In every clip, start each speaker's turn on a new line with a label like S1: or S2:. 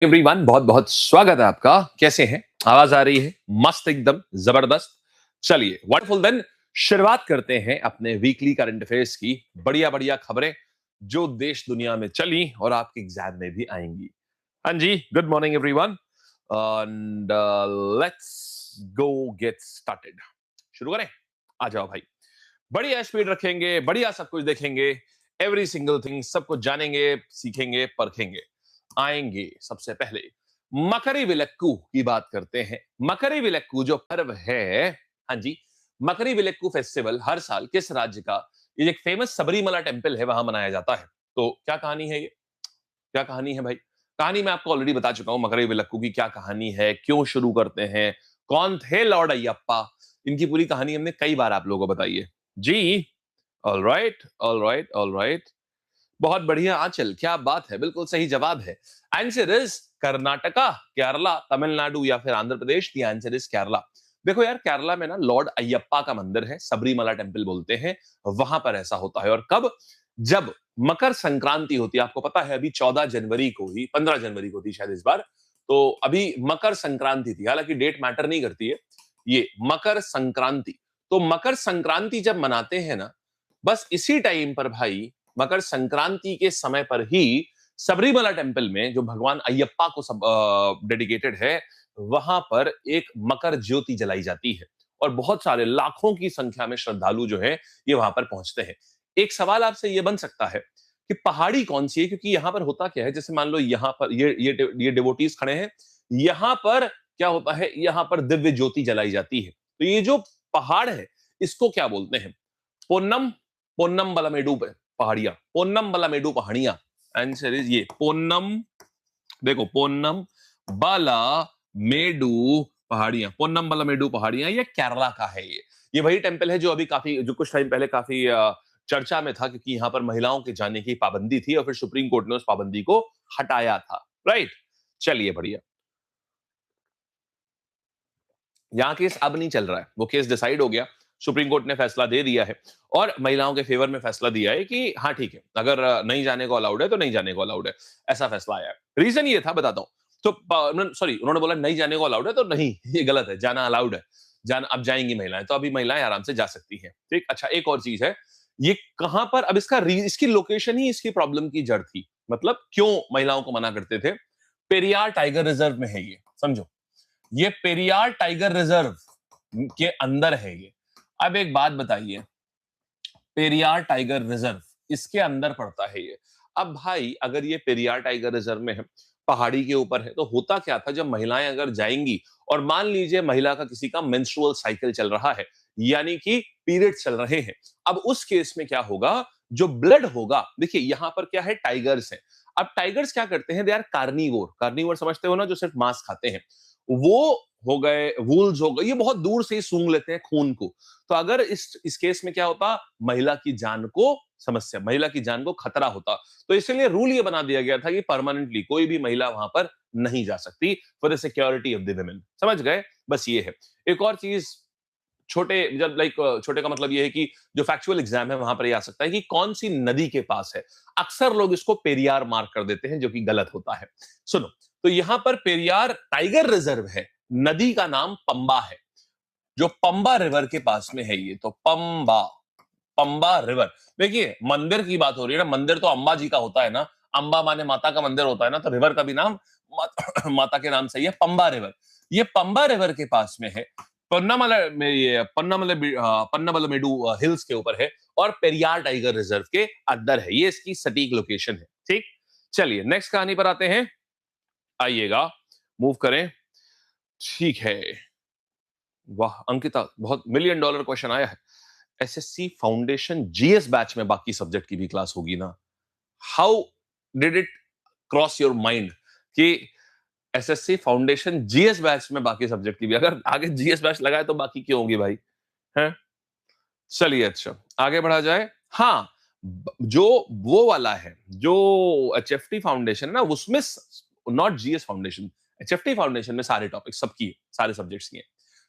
S1: Everyone, बहुत बहुत स्वागत है आपका। कैसे हैं? आवाज आ रही है? मस्त, एकदम जबरदस्त। चलिए, वंडरफुल। देन शुरुआत करते हैं अपने वीकली करंट अफेयर्स की। बढ़िया बढ़िया खबरें जो देश दुनिया में चली और आपके एग्जाम में भी आएंगी। हाँ जी, good morning everyone and let's go get started. शुरू करें? आ जाओ भाई। बढ़िया स्पीड रखेंगे, बढ़िया सब कुछ देखेंगे, एवरी सिंगल थिंग सब कुछ जानेंगे, सीखेंगे, परखेंगे। आएंगे सबसे पहले मकरी विलक्कू की बात करते हैं। मकरी विलक्कू जो पर्व है, हाँ जी, मकरी विलक्कू फेस्टिवल हर साल किस राज्य का, ये एक फेमस सबरीमला टेम्पल है, वहां मनाया जाता है। तो क्या कहानी है ये? क्या कहानी है भाई? कहानी मैं आपको ऑलरेडी बता चुका हूं। मकरी विलक्कू की क्या कहानी है, क्यों शुरू करते हैं, कौन थे लॉर्ड अयप्पा, इनकी पूरी कहानी हमने कई बार आप लोगों को बताई है जी। All right, all right, all right. बहुत बढ़िया आंचल, क्या बात है, बिल्कुल सही जवाब है। आंसर इज कर्नाटका, केरला, तमिलनाडु या फिर Andhra Pradesh. The answer is Kerala. देखो यार, केरला में ना लॉर्ड अयप्पा का मंदिर है, सबरीमला टेम्पल बोलते हैं, वहां पर ऐसा होता है। और कब? जब मकर संक्रांति होती है। आपको पता है अभी 14 जनवरी को ही, 15 जनवरी को थी शायद इस बार, तो अभी मकर संक्रांति थी। हालांकि डेट मैटर नहीं करती है, ये मकर संक्रांति। तो मकर संक्रांति जब मनाते हैं ना, बस इसी टाइम पर भाई, मकर संक्रांति के समय पर ही सबरीमला टेम्पल में, जो भगवान अयप्पा को सब डेडिकेटेड है, वहां पर एक मकर ज्योति जलाई जाती है। और बहुत सारे लाखों की संख्या में श्रद्धालु जो है ये वहां पर पहुंचते हैं। एक सवाल आपसे ये बन सकता है कि पहाड़ी कौन सी है, क्योंकि यहां पर होता क्या है, जैसे मान लो यहां पर ये डिवोटीज खड़े हैं, यहां पर क्या होता है, यहां पर दिव्य ज्योति जलाई जाती है। तो ये जो पहाड़ है, इसको क्या बोलते हैं? पोन्नम, पोन्नम बलमेडु पहाड़ियां, पोन्नम बलमेडु पहाड़ियां। आंसर इज ये पोन्नम। देखो, पोन्नम बाला मेडु पहाड़ियां, पोन्नम बलमेडु पहाड़ियां, ये केरला का है। ये वही टेम्पल है जो अभी काफी, जो कुछ टाइम पहले काफी चर्चा में था, क्योंकि यहां पर महिलाओं के जाने की पाबंदी थी और फिर सुप्रीम कोर्ट ने उस पाबंदी को हटाया था। राइट, चलिए बढ़िया। यहाँ केस अब नहीं चल रहा है, वो केस डिसाइड हो गया, सुप्रीम कोर्ट ने फैसला दे दिया है और महिलाओं के फेवर में फैसला दिया है कि हाँ ठीक है, अगर नहीं जाने को अलाउड है तो नहीं जाने को अलाउड है। ऐसा फैसला आया है। रीजन ये था, बताता हूँ। तो सॉरी, उन्होंने बोला नहीं जाने को अलाउड है, तो नहीं, ये गलत है, जाना अलाउड है। जान अब जाएंगी महिलाएं, तो अभी महिलाएं आराम से जा सकती हैं। ठीक, अच्छा, एक और चीज है, ये कहां पर, अब इसकी लोकेशन ही इसकी प्रॉब्लम की जड़ थी। मतलब क्यों महिलाओं को मना करते थे? पेरियार टाइगर रिजर्व में है ये, समझो। ये पेरियार टाइगर रिजर्व के अंदर है ये। अब एक बात बताइए, पेरियार टाइगर रिजर्व इसके अंदर पड़ता है ये। अब भाई, अगर ये पेरियार टाइगर रिजर्व में है, पहाड़ी के ऊपर है, तो होता क्या था, जब महिलाएं अगर जाएंगी और मान लीजिए महिला का किसी का मेंस्ट्रुअल साइकिल चल रहा है, यानी कि पीरियड चल रहे हैं, अब उस केस में क्या होगा, जो ब्लड होगा, देखिए यहां पर क्या है, टाइगर्स है। अब टाइगर्स क्या करते हैं, दे आर कार्निवोर। कार्निवोर समझते हो ना, जो सिर्फ मांस खाते हैं। वो हो गए, वूल्स हो गए, ये बहुत दूर से ही सूंघ लेते हैं खून को। तो अगर इस केस में क्या होता, महिला की जान को समस्या, महिला की जान को खतरा होता। तो इसलिए रूल ये बना दिया गया था कि परमानेंटली कोई भी महिला वहां पर नहीं जा सकती, for the security of the women. समझ गए? बस ये है। एक और चीज, छोटे, जब लाइक छोटे का मतलब ये है कि जो फैक्चुअल एग्जाम है वहां पर ये आ सकता है कि कौन सी नदी के पास है। अक्सर लोग इसको पेरियार मार्क कर देते हैं, जो कि गलत होता है। सुनो, तो यहां पर पेरियार टाइगर रिजर्व है, नदी का नाम पंबा है, जो पंबा रिवर के पास में है ये। तो पंबा, पंबा रिवर। देखिए, मंदिर की बात हो रही है ना, मंदिर तो अंबा जी का होता है ना, अंबा माने माता का मंदिर होता है ना, तो रिवर का भी नाम माता के नाम से ही है, पंबा रिवर। ये पंबा रिवर के पास में है, पन्नामला में, ये पन्नामलमेडु हिल्स के ऊपर है और पेरियार टाइगर रिजर्व के अंदर है। ये इसकी सटीक लोकेशन है। ठीक, चलिए नेक्स्ट कहानी पर आते हैं। आइएगा, मूव करें। ठीक है, वाह अंकिता, बहुत मिलियन डॉलर क्वेश्चन आया है। एसएससी फाउंडेशन जीएस बैच में बाकी सब्जेक्ट की भी क्लास होगी ना? How did it cross your mind कि एसएससी फाउंडेशन जीएस बैच में बाकी सब्जेक्ट की भी, अगर आगे जीएस बैच लगाए तो बाकी क्यों होगी भाई? हैं? चलिए, अच्छा आगे बढ़ा जाए। हाँ, जो वो वाला है, जो एचएफटी फाउंडेशन है ना, उसमें नॉट जीएस फाउंडेशन, एचएफटी फाउंडेशन में सारे टॉपिक सबकी है, सारे सब्जेक्ट्स की है।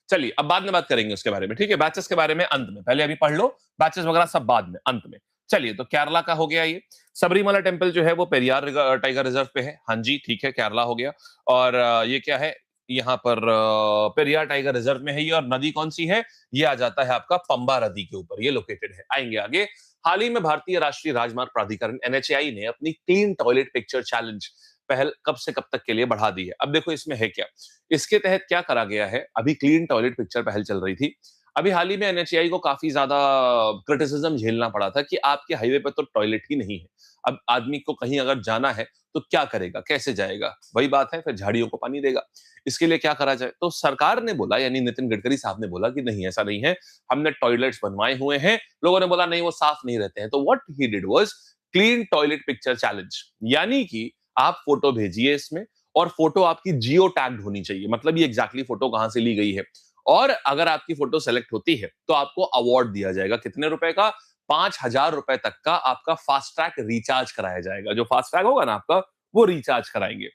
S1: चलिए, अब बाद में बात करेंगे उसके बारे में, ठीक है? बैचेस के बारे में अंत में, पहले अभी पढ़ लो बैचेस वगैरह सब बाद में, अंत में। चलिए, तो केरला का हो गया ये। सबरीमला टेम्पल जो है वो पेरियार टाइगर रिजर्व पे है। हाँ जी, ठीक है, केरला हो गया। और ये क्या है, यहाँ पर पेरियार टाइगर रिजर्व में है ये। और नदी कौन सी है, ये आ जाता है आपका पंबा नदी के ऊपर, ये लोकेटेड है। आएंगे आगे। हाल ही में भारतीय राष्ट्रीय राजमार्ग प्राधिकरण एनएचएआई ने अपनी क्लीन टॉयलेट पिक्चर चैलेंज पहल कब से कब तक के लिए बढ़ा दी है। अब देखो इसमें है क्या, इसके तहत क्या करा गया है। अभी क्लीन टॉयलेट पिक्चर पहल चल रही थी। अभी हाल ही में एनएचएआई को काफी ज्यादा क्रिटिसिज्म झेलना पड़ा था कि आपके हाईवे पर तो टॉयलेट ही नहीं है। अब आदमी को कहीं अगर जाना है तो क्या करेगा, कैसे जाएगा, वही बात है, फिर झाड़ियों को पानी देगा। इसके लिए क्या करा जाए, तो सरकार ने बोला, यानी नितिन गडकरी साहब ने बोला कि नहीं, ऐसा नहीं है, हमने टॉयलेट्स बनवाए हुए हैं। लोगों ने बोला नहीं, वो साफ नहीं रहते हैं। तो what he did was clean toilet picture challenge, यानी कि आप फोटो भेजिए इसमें, और फोटो आपकी जियो टैग्ड होनी चाहिए। मतलब ये एग्जैक्टली फोटो कहां से ली गई है। और अगर आपकी फोटो सेलेक्ट होती है तो आपको अवार्ड दिया जाएगा। कितने रुपए का, 5,000 रुपए तक का आपका फास्ट ट्रैक रिचार्ज कराया जाएगा। जो फास्ट ट्रैक होगा ना आपका, वो रिचार्ज कराएंगे।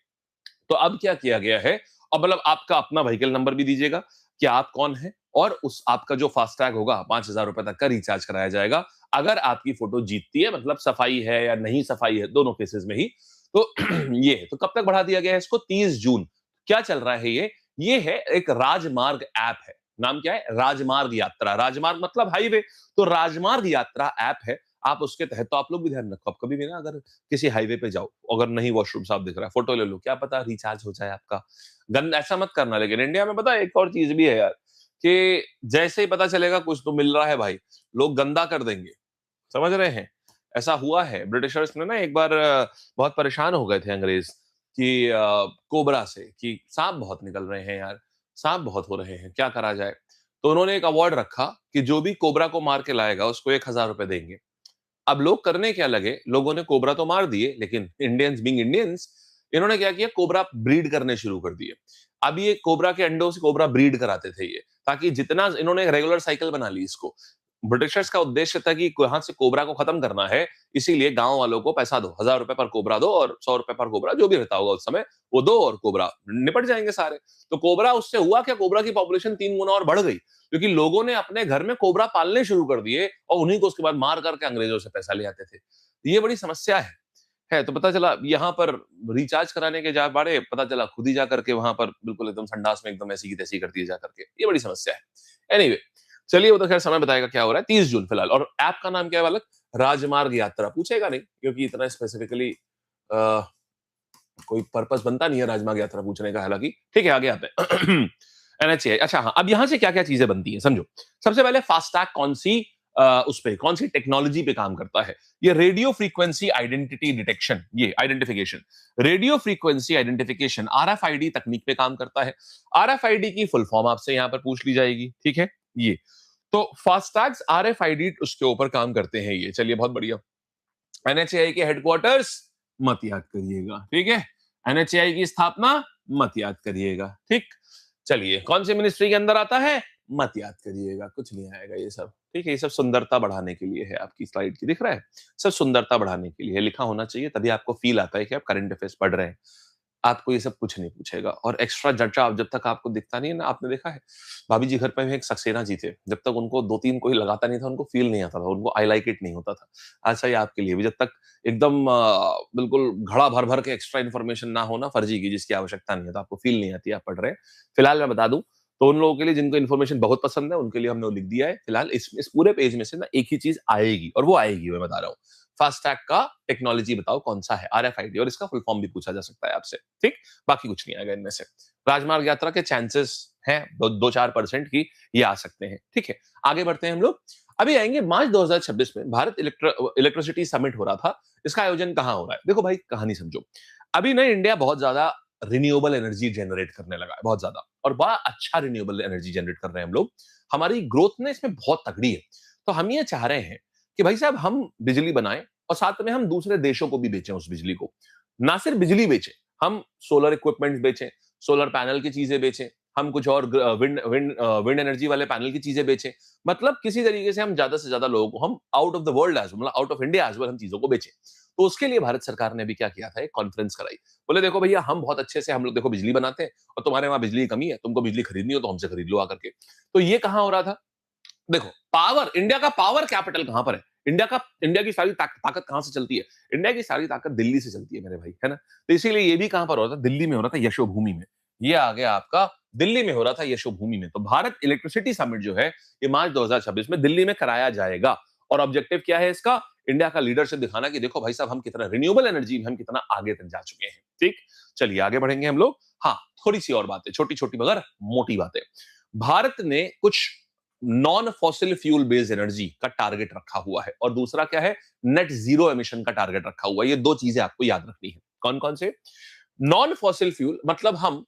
S1: तो अब क्या किया गया है, अब मतलब आपका अपना व्हीकल नंबर भी दीजिएगा कि आप कौन है, और उस आपका जो फास्ट टैग होगा 5,000 रुपए तक का रिचार्ज कराया जाएगा। अगर आपकी फोटो जीतती है, मतलब सफाई है या नहीं सफाई है, दोनों केसेस में ही। तो ये है। तो कब तक बढ़ा दिया गया है इसको, 30 जून। क्या चल रहा है ये है एक राजमार्ग ऐप है। नाम क्या है, राजमार्ग यात्रा। राजमार्ग मतलब हाईवे, तो राजमार्ग यात्रा ऐप है। आप उसके तहत, तो आप लोग भी ध्यान रखो, आप कभी भी ना अगर किसी हाईवे पे जाओ, अगर नहीं वॉशरूम साफ दिख रहा है, फोटो ले लो, क्या पता रिचार्ज हो जाए आपका। गंद ऐसा मत करना। लेकिन इंडिया में पता है एक और चीज भी है यार, कि जैसे ही पता चलेगा कुछ तो मिल रहा है भाई, लोग गंदा कर देंगे। समझ रहे हैं, ऐसा हुआ है। ब्रिटिशर्स ने ना एक बार बहुत परेशान हो गए थे अंग्रेज कि कोबरा से, कि सांप बहुत निकल रहे हैं यार, सांप बहुत हो रहे हैं, क्या करा जाए। तो उन्होंने एक अवार्ड रखा कि जो भी कोबरा को मार के लाएगा उसको 1,000 रुपए देंगे। अब लोग करने क्या लगे, लोगों ने कोबरा तो मार दिए, लेकिन इंडियंस बीइंग इंडियंस, इन्होंने क्या किया, कोबरा ब्रीड करने शुरू कर दिए। अब ये कोबरा के अंडों से कोबरा ब्रीड कराते थे ये, ताकि जितना, इन्होंने रेगुलर साइकिल बना ली इसको। ब्रिटिशर्स का उद्देश्य था कि यहाँ से कोबरा को खत्म करना है, इसीलिए गांव वालों को पैसा दो, 1,000 रुपए पर कोबरा दो, और 100 रुपए पर कोबरा, जो भी रहता होगा उस समय, वो दो, और कोबरा निपट जाएंगे सारे। तो कोबरा, उससे हुआ क्या, कोबरा की पॉपुलेशन 3 गुना और बढ़ गई, क्योंकि लोगों ने अपने घर में कोबरा पालने शुरू कर दिए, और उन्हीं को उसके बाद मार करके अंग्रेजों से पैसा ले आते थे। ये बड़ी समस्या है। तो पता चला यहाँ पर रिचार्ज कराने के जा बारे, पता चला खुद ही जा करके वहां पर बिल्कुल एकदम संडास में एकदम ऐसी की तैसी कर दिए जा करके। ये बड़ी समस्या है। एनीवे, चलिए, वो तो खैर समय बताएगा क्या हो रहा है। 30 जून फिलहाल। और ऐप का नाम क्या है बालक, राजमार्ग यात्रा। पूछेगा नहीं, क्योंकि इतना स्पेसिफिकली कोई पर्पस बनता नहीं है राजमार्ग यात्रा पूछने का। हालांकि ठीक है, आगे आते हैं। एनएचए, अच्छा हाँ, अब यहां से क्या क्या चीजें बनती हैं समझो। सबसे पहले फास्टैग कौन सी उस पे, कौन सी टेक्नोलॉजी पे काम करता है, ये रेडियो फ्रीक्वेंसी आइडेंटिटी डिटेक्शन, ये identification, radio frequency identification, RFID तकनीक पे काम करता है। आरएफआईडी की फुल फॉर्म आपसे यहां पर पूछ ली जाएगी, ठीक है। ये तो फास्टैग्स आरएफआईडी उसके ऊपर काम करते हैं ये। चलिए, बहुत बढ़िया। एनएचएआई के हेडक्वार्टर्स मत याद करिएगा, ठीक है। एनएचएआई की स्थापना मत याद करिएगा, ठीक। चलिए, कौन सी मिनिस्ट्री के अंदर आता है, मत याद करिएगा, कुछ नहीं आएगा ये सब, ठीक है। ये सब सुंदरता बढ़ाने के लिए है, आपकी स्लाइड की दिख रहा है, सब सुंदरता बढ़ाने के लिए लिखा होना चाहिए, तभी आपको फील आता है कि आप करंट अफेयर्स पढ़ रहे हैं। आपको ये सब कुछ नहीं पूछेगा। और एक्स्ट्रा जच्चा जब तक आपको दिखता नहीं है ना, आपने देखा है, भाभी जी घर पे एक सक्सेना जी थे, जब तक उनको 2-3 कोई लगाता नहीं था, उनको फील नहीं आता था, उनको आई लाइक इट नहीं होता था। ऐसा ही आपके लिए भी, जब तक एकदम बिल्कुल घड़ा भर भर के एक्स्ट्रा इन्फॉर्मेशन ना हो ना, फर्जी की, जिसकी आवश्यकता नहीं है, तो आपको फील नहीं आती, आप पढ़ रहे हैं। फिलहाल मैं बता दूं, तो उन लोगों के लिए जिनको इन्फॉर्मेशन बहुत पसंद है, उनके लिए हमने वो लिख दिया है। फिलहाल इस पूरे पेज में से ना एक ही चीज आएगी, और वो आएगी, मैं बता रहा हूँ। फास्टैग का टेक्नोलॉजी बताओ कौन सा है, आरएफआईडी, और इसका फुल फॉर्म भी पूछा जा सकता है आपसे, ठीक। बाकी कुछ नहीं आएगा इनमें से। राजमार्ग यात्रा के चांसेस हैं 2-4% की, ये आ सकते हैं, ठीक है। आगे बढ़ते हैं हम लोग। अभी आएंगे मार्च 2026 में भारत इलेक्ट्रिसिटी समिट हो रहा था। इसका आयोजन कहाँ हो रहा है, देखो भाई, कहानी समझो। अभी ना इंडिया बहुत ज्यादा रिन्यूएबल एनर्जी जनरेट करने लगा है, बहुत ज्यादा, और बड़ा अच्छा रिन्यूएबल एनर्जी जनरेट कर रहे हैं हम लोग। हमारी ग्रोथ ना इसमें बहुत तगड़ी है। तो हम ये चाह रहे हैं कि भाई साहब, हम बिजली बनाएं, और साथ में हम दूसरे देशों को भी बेचें उस बिजली को। ना सिर्फ बिजली बेचें, हम सोलर इक्विपमेंट बेचें, सोलर पैनल की चीजें बेचें, हम कुछ और विंड विंड विंड एनर्जी वाले पैनल की चीजें बेचें। मतलब किसी तरीके से हम ज्यादा से ज्यादा लोगों को, हम out of the world as, मतलब out of India as well, हम चीजों को बेचें। तो उसके लिए भारत सरकार ने भी क्या किया था, एक कॉन्फ्रेंस कराई। बोले देखो भैया, हम बहुत अच्छे से, हम लोग देखो बिजली बनाते हैं, और तुम्हारे वहां बिजली की कमी है, तुमको बिजली खरीदनी हो तो हमसे खरीद लो आकर के। तो ये कहां हो रहा था, देखो, पावर, इंडिया का पावर कैपिटल कहां पर है, इंडिया की सारी ताकत कहां से चलती है? इंडिया की सारी ताकत दिल्ली से चलती है मेरे भाई, है ना? तो इसीलिए ये भी कहां पर हो रहा था? दिल्ली में हो रहा था, यशोभूमि में। ये आ गया आपका दिल्ली में हो रहा था, यशोभूमि में। तो भारत इलेक्ट्रिसिटी समिट जो है, ये मार्च 2026 में दिल्ली में कराया जाएगा। और ऑब्जेक्टिव क्या है इसका? इंडिया का लीडरशिप दिखाना कि देखो भाई साहब, हम कितना रिन्यूएबल एनर्जी में हम कितना आगे तक जा चुके हैं। ठीक, चलिए आगे बढ़ेंगे हम लोग। हाँ, थोड़ी सी और बातें, छोटी छोटी मगर मोटी बातें। भारत ने कुछ non fossil fuel based energy का टारगेट रखा हुआ है, और दूसरा क्या है? नेट जीरो एमिशन का टारगेट रखा हुआ है। ये दो चीजें आपको याद रखनी है। कौन कौन से? नॉन फॉसिल फ्यूल मतलब हम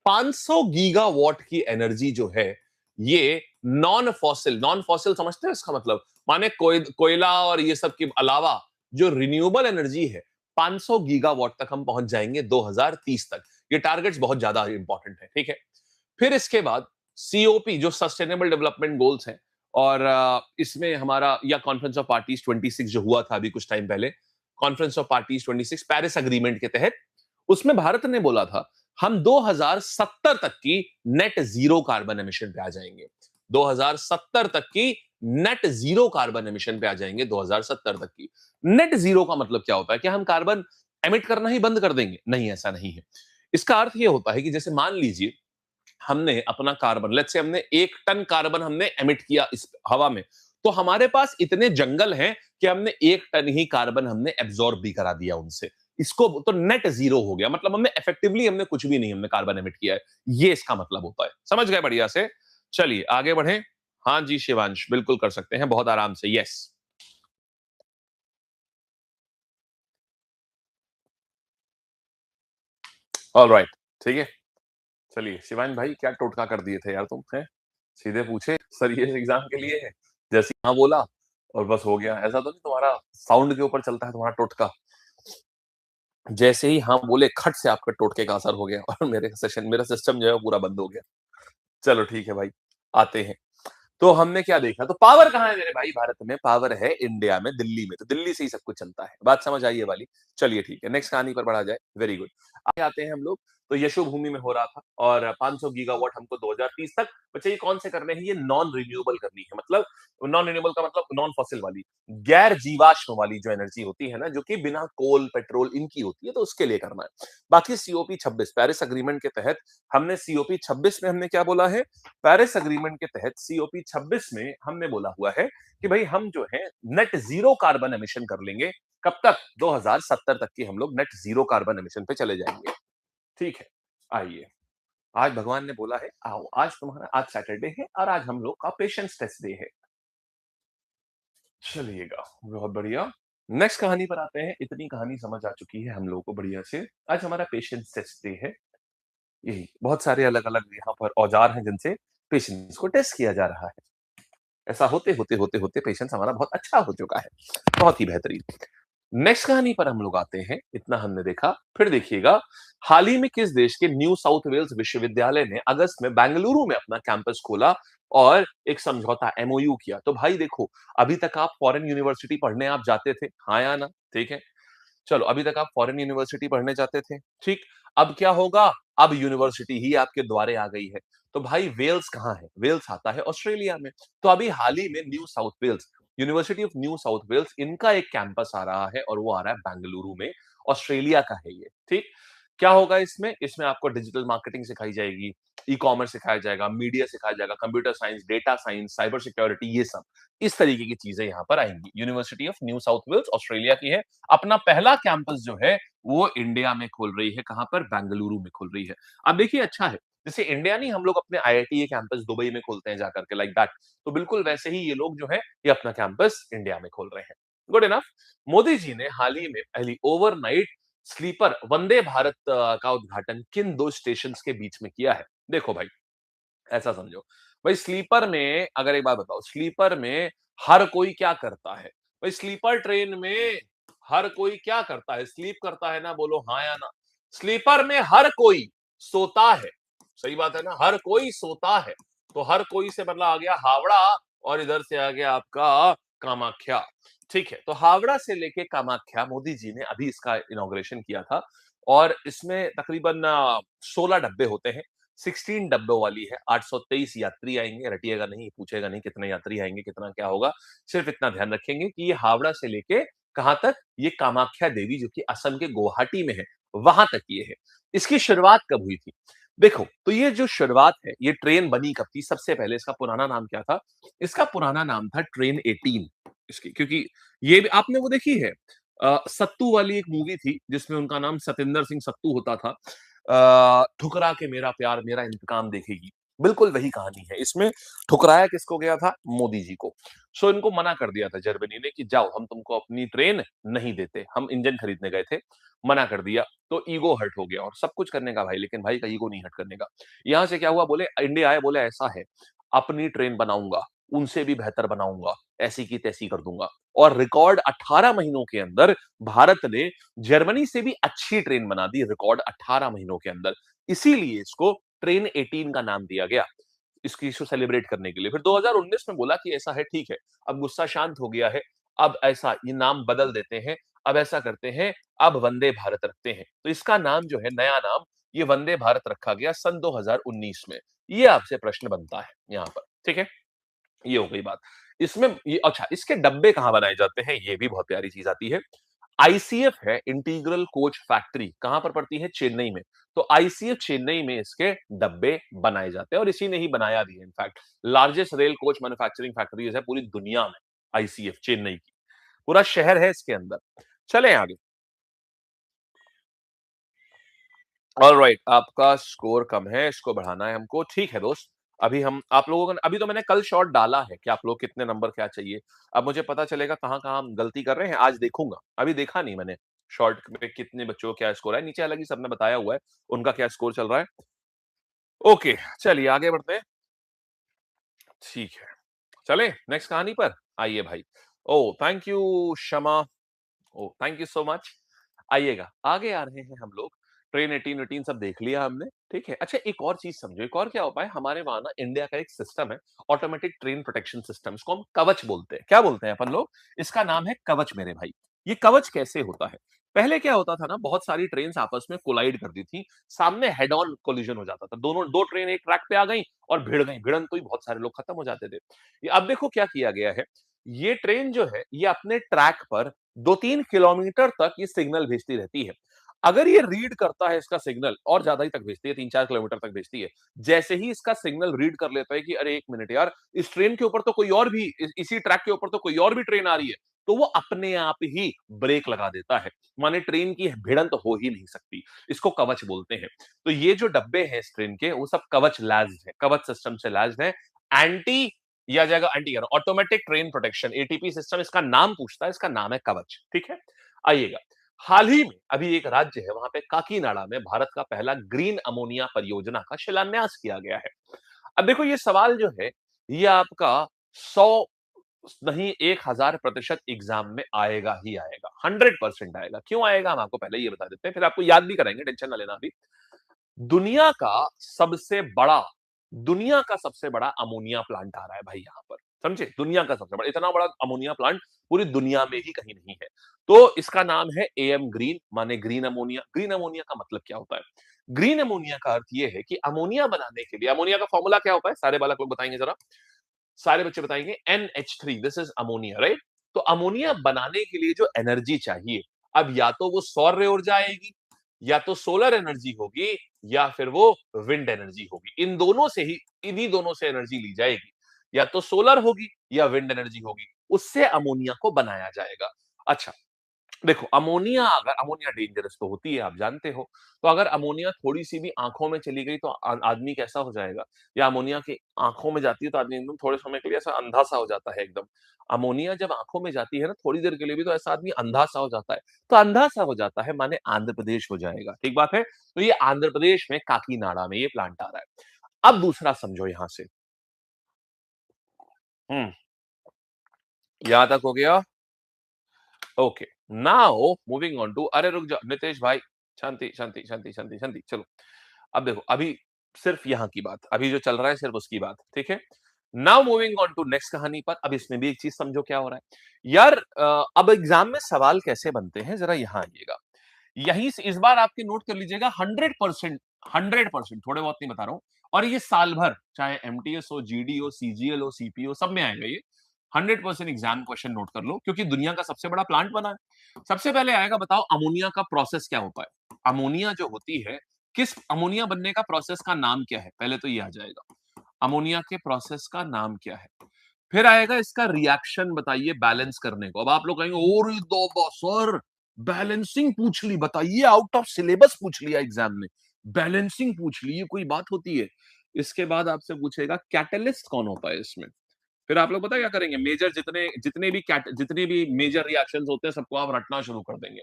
S1: 500 गीगावाट की एनर्जी जो है, ये नॉन फॉसिल समझते हैं इसका मतलब? माने कोयला और ये सब के अलावा जो रिन्यूएबल एनर्जी है, 500 गीगावाट तक हम पहुंच जाएंगे 2030 तक। ये टारगेट्स बहुत ज्यादा इंपॉर्टेंट है, ठीक है? फिर इसके बाद सीओपी जो सस्टेनेबल डेवलपमेंट गोल्स हैं, और इसमें हमारा या कॉन्फ्रेंस ऑफ पार्टीज 26 जो हुआ था अभी कुछ टाइम पहले, conference of parties 26 Paris agreement के तहत, उसमें भारत ने बोला था हम 2070 तक की नेट जीरो कार्बन एमिशन पे आ जाएंगे। 2070 तक की नेट जीरो कार्बन एमिशन पे आ जाएंगे। 2070 तक की नेट जीरो का मतलब क्या होता है? क्या हम कार्बन एमिट करना ही बंद कर देंगे? नहीं, ऐसा नहीं है। इसका अर्थ यह होता है कि जैसे मान लीजिए हमने अपना कार्बन, लेट्स से हमने 1 टन कार्बन हमने एमिट किया इस हवा में, तो हमारे पास इतने जंगल हैं कि हमने 1 टन ही कार्बन हमने एब्जॉर्ब भी करा दिया उनसे। इसको तो नेट जीरो हो गया, मतलब हमने इफेक्टिवली हमने कुछ भी नहीं हमने कार्बन एमिट किया है। ये इसका मतलब होता है। समझ गए बढ़िया से? चलिए आगे बढ़े। हाँ जी शिवांश, बिल्कुल कर सकते हैं बहुत आराम से। यस, ऑलराइट, ठीक है। चलिए शिवांश भाई, क्या टोटका कर दिए थे यार तुम, हैं? सीधे पूछे सर ये एग्जाम के लिए है, जैसे हाँ बोला और बस हो गया। ऐसा तो नहीं तुम्हारा साउंड के ऊपर चलता है तुम्हारा टोटका? जैसे ही हाँ बोले, खट से आपका टोटके का असर हो गया और मेरा सिस्टम जो है वो पूरा बंद हो गया। चलो ठीक है भाई, आते हैं। तो हमने क्या देखा? तो पावर कहाँ है मेरे भाई? भारत में पावर है इंडिया में, दिल्ली में। तो दिल्ली से ही सब कुछ चलता है। बात समझ आई ये वाली? चलिए ठीक है, नेक्स्ट कहानी पर बढ़ा जाए। Very good. आगे आते हैं हम लोग। तो यशोभूमि में हो रहा था, और 500 गीगावाट हमको 2030 तक। बच्चे ये कौन से करने हैं? ये नॉन रिन्यूएबल करनी है। मतलब नॉन रिन्यूएबल का मतलब नॉन फॉसिल वाली, गैर जीवाश्म वाली जो एनर्जी होती है ना, जो कि बिना कोल पेट्रोल इनकी होती है, तो उसके लिए करना है। बाकी सीओपी 26 पेरिस अग्रीमेंट के तहत, हमने सीओपी 26 में हमने क्या बोला है? पेरिस अग्रीमेंट के तहत सीओपी 26 में हमने बोला हुआ है कि भाई हम जो है नेट जीरो कार्बन एमिशन कर लेंगे। कब तक? 2070 तक की हम लोग नेट जीरो कार्बन एमिशन पे चले जाएंगे। ठीक है, आइए। आज भगवान ने बोला है आओ, आज तुम्हारा, आज सैटरडे है और आज हम लोग का पेशेंस टेस्ट डे है। चलिएगा, बहुत बढ़िया। नेक्स्ट कहानी पर आते हैं। इतनी कहानी समझ आ चुकी है हम लोगों को बढ़िया से। आज हमारा पेशेंस टेस्ट डे है। यही बहुत सारे अलग अलग यहाँ पर औजार हैं जिनसे पेशेंस को टेस्ट किया जा रहा है। ऐसा होते होते पेशेंस हमारा बहुत अच्छा हो चुका है। बहुत ही बेहतरीन। नेक्स्ट कहानी पर हम लोग आते हैं। इतना हमने देखा, फिर देखिएगा। हाल ही में किस देश के न्यू साउथ वेल्स विश्वविद्यालय ने अगस्त में बेंगलुरु में अपना कैंपस खोला और एक समझौता एमओयू किया? तो भाई देखो, अभी तक आप फॉरेन यूनिवर्सिटी पढ़ने आप जाते थे, हाँ या ना? ठीक है, चलो अभी तक आप फॉरेन यूनिवर्सिटी पढ़ने जाते थे, ठीक। अब क्या होगा? अब यूनिवर्सिटी ही आपके द्वारे आ गई है। तो भाई वेल्स कहाँ है? वेल्स आता है ऑस्ट्रेलिया में। तो अभी हाल ही में New South Wales, University of New South Wales, इनका एक कैंपस आ रहा है और वो आ रहा है बेंगलुरु में। ऑस्ट्रेलिया का है ये, ठीक। क्या होगा इसमें? इसमें आपको डिजिटल मार्केटिंग सिखाई जाएगी, ई कॉमर्स सिखाया जाएगा, मीडिया सिखाया जाएगा, computer science, data science, cyber security, ये सब इस तरीके की चीजें यहाँ पर आएंगी। University of New South Wales Australia की है। अपना पहला कैंपस जो है वो इंडिया में खोल रही है। कहां पर? बेंगलुरु में खोल रही है। अब देखिए, अच्छा है, जैसे इंडिया नहीं हम लोग अपने आईआईटी कैंपस दुबई में खोलते हैं जाकर के, लाइक दैट। तो बिल्कुल वैसे ही ये लोग जो है ये अपना कैंपस इंडिया में खोल रहे हैं। Good enough. मोदी जी ने हाल ही में पहली ओवरनाइट स्लीपर वंदे भारत का उद्घाटन किन दो स्टेशन के बीच में किया है? देखो भाई, ऐसा समझो भाई, स्लीपर में अगर एक बात बताओ, स्लीपर में हर कोई क्या करता है? भाई स्लीपर ट्रेन में हर कोई क्या करता है? स्लीप करता है ना? बोलो हाँ या ना। स्लीपर में हर कोई सोता है। सही बात है ना, हर कोई सोता है। तो हर कोई से मतलब आ गया हावड़ा, और इधर से आ गया आपका कामाख्या। ठीक है, तो हावड़ा से लेके कामाख्या मोदी जी ने अभी इसका इनॉग्रेशन किया था। और इसमें तकरीबन 16 डब्बे होते हैं। 16 डब्बों वाली है, 823 यात्री आएंगे, रटिएगा नहीं, पूछेगा नहीं कितने यात्री आएंगे, कितना क्या होगा, सिर्फ इतना ध्यान रखेंगे कि ये हावड़ा से लेके कहां तक, ये कामाख्या देवी जो कि असम के गुवाहाटी में है, वहां तक ये है। इसकी शुरुआत कब हुई थी? देखो, तो ये जो शुरुआत है, ये ट्रेन बनी कब थी? सबसे पहले इसका पुराना नाम क्या था? इसका पुराना नाम था ट्रेन 18 इसकी, क्योंकि ये भी आपने वो देखी है, सत्तू वाली एक मूवी थी जिसमें उनका नाम सतिंदर सिंह सत्तू होता था, ठुकरा के मेरा प्यार मेरा इंतकाम देखेगी, बिल्कुल वही कहानी है इसमें। ठुकराया किसको गया था? मोदी जी को। सो इनको मना कर दिया था जर्मनी ने कि जाओ, हम तुमको अपनी ट्रेन नहीं देते। हम इंजन खरीदने गए थे, मना कर दिया, तो ईगो हर्ट हो गया, और सब कुछ करने का भाई, लेकिन भाई का ईगो नहीं हर्ट करने का। यहां से क्या हुआ, बोले इंडिया आए, बोले ऐसा है, अपनी ट्रेन बनाऊंगा, उनसे भी बेहतर बनाऊंगा, ऐसी की तैसी कर दूंगा। और रिकॉर्ड 18 महीनों के अंदर भारत ने जर्मनी से भी अच्छी ट्रेन बना दी, रिकॉर्ड 18 महीनों के अंदर। इसीलिए इसको ट्रेन 18 का नाम दिया गया, इसकी इसको सेलिब्रेट करने के लिए। फिर 2019 में बोला कि ऐसा है, ठीक है, अब गुस्सा शांत हो गया है, अब ऐसा ये नाम बदल देते हैं, अब ऐसा करते हैं, अब वंदे भारत रखते हैं। तो इसका नाम जो है, नया नाम, ये वंदे भारत रखा गया सन 2019 में। ये आपसे प्रश्न बनता है यहां पर, ठीक है, ये हो गई बात। इसमें ये अच्छा, इसके डब्बे कहां बनाए जाते हैं, ये भी बहुत प्यारी चीज आती है। आईसीएफ है, इंटीग्रल कोच फैक्ट्री, कहां पर पड़ती है? चेन्नई में। तो आईसीएफ चेन्नई में इसके डब्बे बनाए जाते हैं, और इसी ने ही बनाया भी है। In fact largest rail coach manufacturing factories है पूरी दुनिया में, आईसीएफ चेन्नई की, पूरा शहर है इसके अंदर। चलें आगे। ऑलराइट, आपका स्कोर कम है, इसको बढ़ाना है हमको, ठीक है दोस्त। अभी हम आप लोगों को, अभी तो मैंने कल शॉट डाला है कि आप लोग कितने नंबर क्या चाहिए। अब मुझे पता चलेगा कहाँ कहाँ हम गलती कर रहे हैं, आज देखूंगा, अभी देखा नहीं मैंने शॉर्ट में कितने बच्चों का क्या स्कोर है, नीचे अलग ही सबने बताया हुआ है उनका क्या स्कोर चल रहा है। ओके, चलिए आगे बढ़ते हैं। ठीक है, चले नेक्स्ट कहानी पर। आइए भाई। Oh thank you Shama, oh thank you so much. आइएगा, आगे आ रहे हैं हम लोग। ट्रेन 18 18 सब देख लिया हमने, ठीक है। अच्छा, एक और चीज समझो, एक और क्या होता है हमारे वहां ना, इंडिया का एक सिस्टम है, ऑटोमेटिक ट्रेन प्रोटेक्शन सिस्टम, इसको हम कवच बोलते हैं। क्या बोलते हैं अपन लोग? इसका नाम है कवच मेरे भाई। ये कवच कैसे होता है? पहले क्या होता था ना, बहुत सारी ट्रेन आपस में कोलाइड करती थी, सामने हेड ऑन कोलिजन हो जाता था, दोनों दो ट्रेन एक ट्रैक पे आ गई और भिड़ गई, भिड़न तो ही बहुत सारे लोग खत्म हो जाते थे। ये अब देखो क्या किया गया है, ये ट्रेन जो है, ये अपने ट्रैक पर 2-3 किलोमीटर तक ये सिग्नल भेजती रहती है। अगर ये रीड करता है इसका सिग्नल, और ज्यादा ही तक भेजती है, 3-4 किलोमीटर तक भेजती है। जैसे ही इसका सिग्नल रीड कर लेता है कि अरे एक मिनट यार, इस ट्रेन के ऊपर तो कोई और भी, इसी ट्रैक के ऊपर तो कोई और भी ट्रेन आ रही है, तो वो अपने आप ही ब्रेक लगा देता है। माने ट्रेन की भिड़ंत तो हो ही नहीं सकती। इसको कवच बोलते हैं। तो ये जो डब्बे हैं इस ट्रेन के, वो सब कवच लैस्ड है, कवच सिस्टम से लैस्ड है। एंटी, या जाएगा anti, automatic train protection, ATP system इसका नाम पूछता है, इसका नाम है कवच, ठीक है। आइएगा, हाल ही में अभी एक राज्य है, वहां पे काकीनाडा में भारत का पहला ग्रीन अमोनिया परियोजना का शिलान्यास किया गया है। अब देखो, ये सवाल जो है, ये आपका 100 नहीं 1000% एग्जाम में आएगा ही आएगा, 100% आएगा। क्यों आएगा, हम आपको पहले ये बता देते हैं, फिर आपको याद भी कराएंगे, टेंशन ना लेना अभी। दुनिया का सबसे बड़ा दुनिया का सबसे बड़ा अमोनिया प्लांट आ रहा है भाई यहाँ पर, समझे? दुनिया का सबसे बड़ा, इतना बड़ा अमोनिया प्लांट पूरी दुनिया में ही कहीं नहीं है। तो इसका नाम है एएम ग्रीन, माने ग्रीन अमोनिया। ग्रीन अमोनिया का मतलब क्या होता है? ग्रीन अमोनिया का अर्थ यह है कि अमोनिया बनाने के लिए, अमोनिया का फॉर्मूला क्या होता है, सारे बालक लोग बताएंगे जरा, सारे बच्चे बताएंगे, NH3, this is ammonia, right? तो अमोनिया बनाने के लिए जो एनर्जी चाहिए, अब या तो वो सौर ऊर्जा आएगी, या तो सोलर एनर्जी होगी, या फिर वो विंड एनर्जी होगी। इन दोनों से ही, इन्हीं दोनों से एनर्जी ली जाएगी, या तो सोलर होगी या विंड एनर्जी होगी, उससे अमोनिया को बनाया जाएगा। अच्छा, देखो, अमोनिया, अगर अमोनिया डेंजरस तो होती है, आप जानते हो। तो अगर अमोनिया थोड़ी सी भी आंखों में चली गई तो आदमी कैसा हो जाएगा? या अमोनिया की आंखों में जाती है तो आदमी एकदम थोड़े समय के लिए ऐसा अंधा सा हो जाता है एकदम। अमोनिया जब आंखों में जाती है ना, थोड़ी देर के लिए भी, तो ऐसा आदमी अंधा सा हो जाता है। तो अंधा सा हो जाता है माने आंध्र प्रदेश हो जाएगा, ठीक बात है। तो ये आंध्र प्रदेश में काकीनाडा में ये प्लांट आ रहा है। अब दूसरा समझो यहां से। हम्म, यहां तक हो गया। Okay, now moving on to, अरे रुक जाओ नितेश भाई, शांति शांति शांति शांति शांति, चलो। अब देखो, अभी सिर्फ यहाँ की बात, अभी जो चल रहा है सिर्फ उसकी बात, ठीक है। Now moving on to next कहानी पर। अब इसमें भी एक चीज समझो क्या हो रहा है यार। अब एग्जाम में सवाल कैसे बनते हैं, जरा यहाँ आइएगा। यहीं से इस बार आपके नोट कर लीजिएगा, 100% 100%, थोड़े बहुत नहीं बता रहा हूँ। और ये साल भर, चाहे एमटीएस हो, जीडी हो, सीजीएल हो, सीपी हो, सब में आएगा ये। 100% एग्जाम क्वेश्चन नोट कर लो, क्योंकि दुनिया का सबसे बड़ा प्लांट बना है। सबसे पहले आएगा, बताओ अमोनिया का प्रोसेस क्या होता है। अमोनिया जो होती है, किस अमोनिया बनने का प्रोसेस का नाम क्या है, पहले तो ये आ जाएगा। अमोनिया के प्रोसेस का नाम क्या है। फिर आएगा इसका रिएक्शन बताइए बैलेंस करने को। अब आप लोग कहेंगे और दो सर बैलेंसिंग पूछ ली, बताइए आउट ऑफ सिलेबस पूछ लिया एग्जाम में, बैलेंसिंग पूछ ली, ये कोई बात होती है। इसके बाद आपसे पूछेगा कैटलिस्ट कौन होता है इसमें। फिर आप लोग पता क्या करेंगे, मेजर जितने भी मेजर रिएक्शंस होते हैं सबको आप रटना शुरू कर देंगे।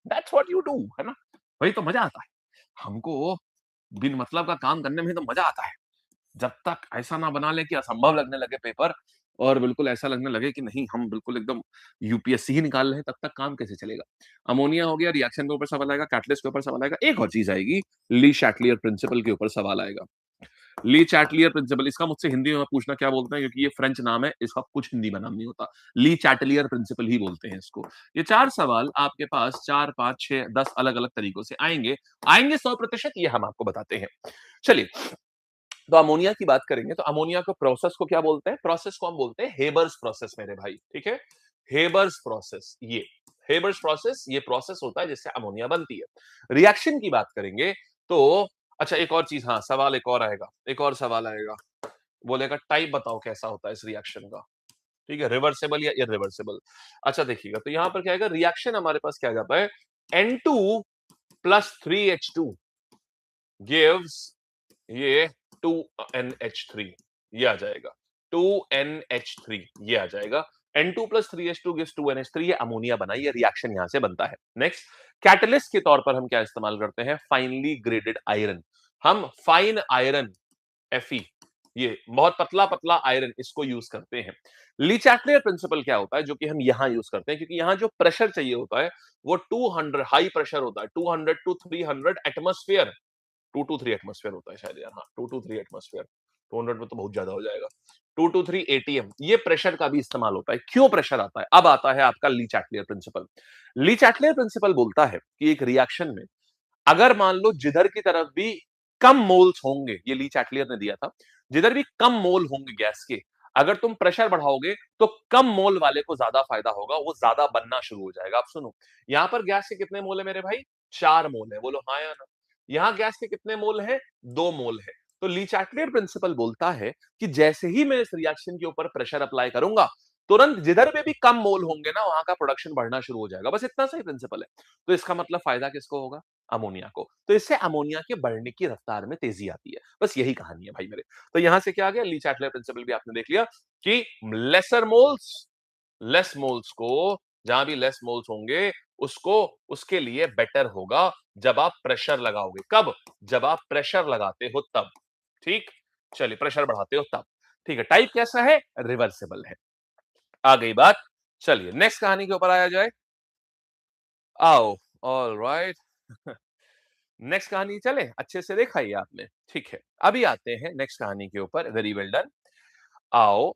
S1: दैट्स व्हाट यू डू, है ना। वही तो मजा आता है हमको, बिन मतलब का काम करने में तो मजा आता है। जब तक ऐसा ना बना ले कि असंभव लगने लगे पेपर, और बिल्कुल ऐसा लगने लगे कि नहीं हम बिल्कुल एकदम यूपीएससी ही निकाल रहे हैं, तब तक काम कैसे चलेगा। अमोनिया हो गया, रिएक्शन के ऊपर सवाल आएगा, कैटलिस्ट के ऊपर सवाल आएगा, एक और चीज आएगी, ली शैटलियर प्रिंसिपल के ऊपर सवाल आएगा। ली चैटलियर प्रिंसिपल, इसका मुझसे हिंदी में पूछना क्या बोलते हैं, क्योंकि ये फ्रेंच नाम है, इसका कुछ हिंदी में नाम नहीं होता। ली चैटलियर प्रिंसिपल ही बोलते हैं इसको। ये 4 सवाल आपके पास 4, 5, 6, 10 अलग अलग तरीकों से आएंगे। आएंगे 100%, ये हम आपको बताते हैं। चलिए, तो अमोनिया की बात करेंगे, तो अमोनिया को प्रोसेस को क्या बोलते हैं, प्रोसेस को हम बोलते हैं हेबर्स प्रोसेस मेरे भाई, ठीक है। हेबर्स प्रोसेस, ये हेबर्स प्रोसेस, ये प्रोसेस होता है जिससे अमोनिया बनती है। रिएक्शन की बात करेंगे तो, अच्छा एक और चीज, हाँ सवाल एक और आएगा, एक और सवाल आएगा, बोलेगा टाइप बताओ कैसा होता है इस रिएक्शन का, ठीक है, रिवर्सेबल या इरिवर्सेबल। अच्छा देखिएगा, तो यहां पर क्या आएगा, रिएक्शन हमारे पास क्या आ जाता है, N2 प्लस 3H2 गिव्स ये 2NH3, ये आ जाएगा 2NH3, ये आ जाएगा। N2 plus 3H2 gives 2NH3, ये अमोनिया बना, ये रिएक्शन यहां से बनता है। नेक्स्ट, कैटलिस्ट के तौर पर हम क्या इस्तेमाल करते हैं, फाइनली ग्रेडेड आयरन। हम फाइन आयरन Fe, ये बहुत पतला पतला आयरन, इसको यूज करते हैं। ली चैटलियर प्रिंसिपल क्या होता है, जो कि हम यहां यूज करते हैं, क्योंकि यहां जो प्रेशर चाहिए होता है वो 200 हाई प्रेशर होता है, 200 टू 300 एटमॉस्फेयर, 2 to 3 एटमॉस्फेयर होता है शायद यार, हाँ 2 to 3 एटमॉस्फेयर, 200 में तो बहुत ज्यादा हो जाएगा, 2 to 3 ATM, ये प्रेशर का भी इस्तेमाल होता है। क्यों प्रेशर आता है, अब आता है आपका ली चैटलियर प्रिंसिपल। ली चैटलियर प्रिंसिपल बोलता है कि एक रिएक्शन में अगर मान लो जिधर की तरफ भी कम मोल्स होंगे, ये ली चैटलियर ने दिया था, जिधर भी कम मोल होंगे गैस के, अगर तुम प्रेशर बढ़ाओगे तो कम मोल वाले को ज्यादा फायदा होगा, वो ज्यादा बनना शुरू हो जाएगा। आप सुनो, यहां पर गैस के कितने मोल है मेरे भाई, 4 मोल है, बोलो हाँ या ना। यहां गैस के कितने मोल है, 2 मोल है। तो ली चैटलियर प्रिंसिपल बोलता है कि जैसे ही मैं इस रिएक्शन के ऊपर प्रेशर अप्लाई करूंगा, तुरंत जिधर पे भी कम मोल होंगे ना, वहां का प्रोडक्शन बढ़ना शुरू हो जाएगा। बस इतना सा ही प्रिंसिपल है। तो इसका मतलब फायदा किसको होगा, अमोनिया को। तो इससे अमोनिया के बढ़ने की रफ्तार में तेजी आती है। बस यही कहानी है भाई मेरे। तो यहां से क्या आ गया, ली चैटलर प्रिंसिपल भी आपने देख लिया कि लेसर मोल्स, लेस मोल्स को, जहां भी लेस मोल्स होंगे उसको, उसके लिए बेटर होगा जब आप प्रेशर लगाओगे। कब, जब आप प्रेशर लगाते हो तब, ठीक। चलिए, प्रेशर बढ़ाते हो तब, ठीक है। टाइप कैसा है, रिवर्सिबल है। आ गई बात। चलिए नेक्स्ट कहानी के ऊपर आया जाए, आओ। ऑल राइट, नेक्स्ट कहानी चले, अच्छे से देखा ही आपने, ठीक है। अभी आते हैं नेक्स्ट कहानी के ऊपर, वेरी वेल डन। आओ,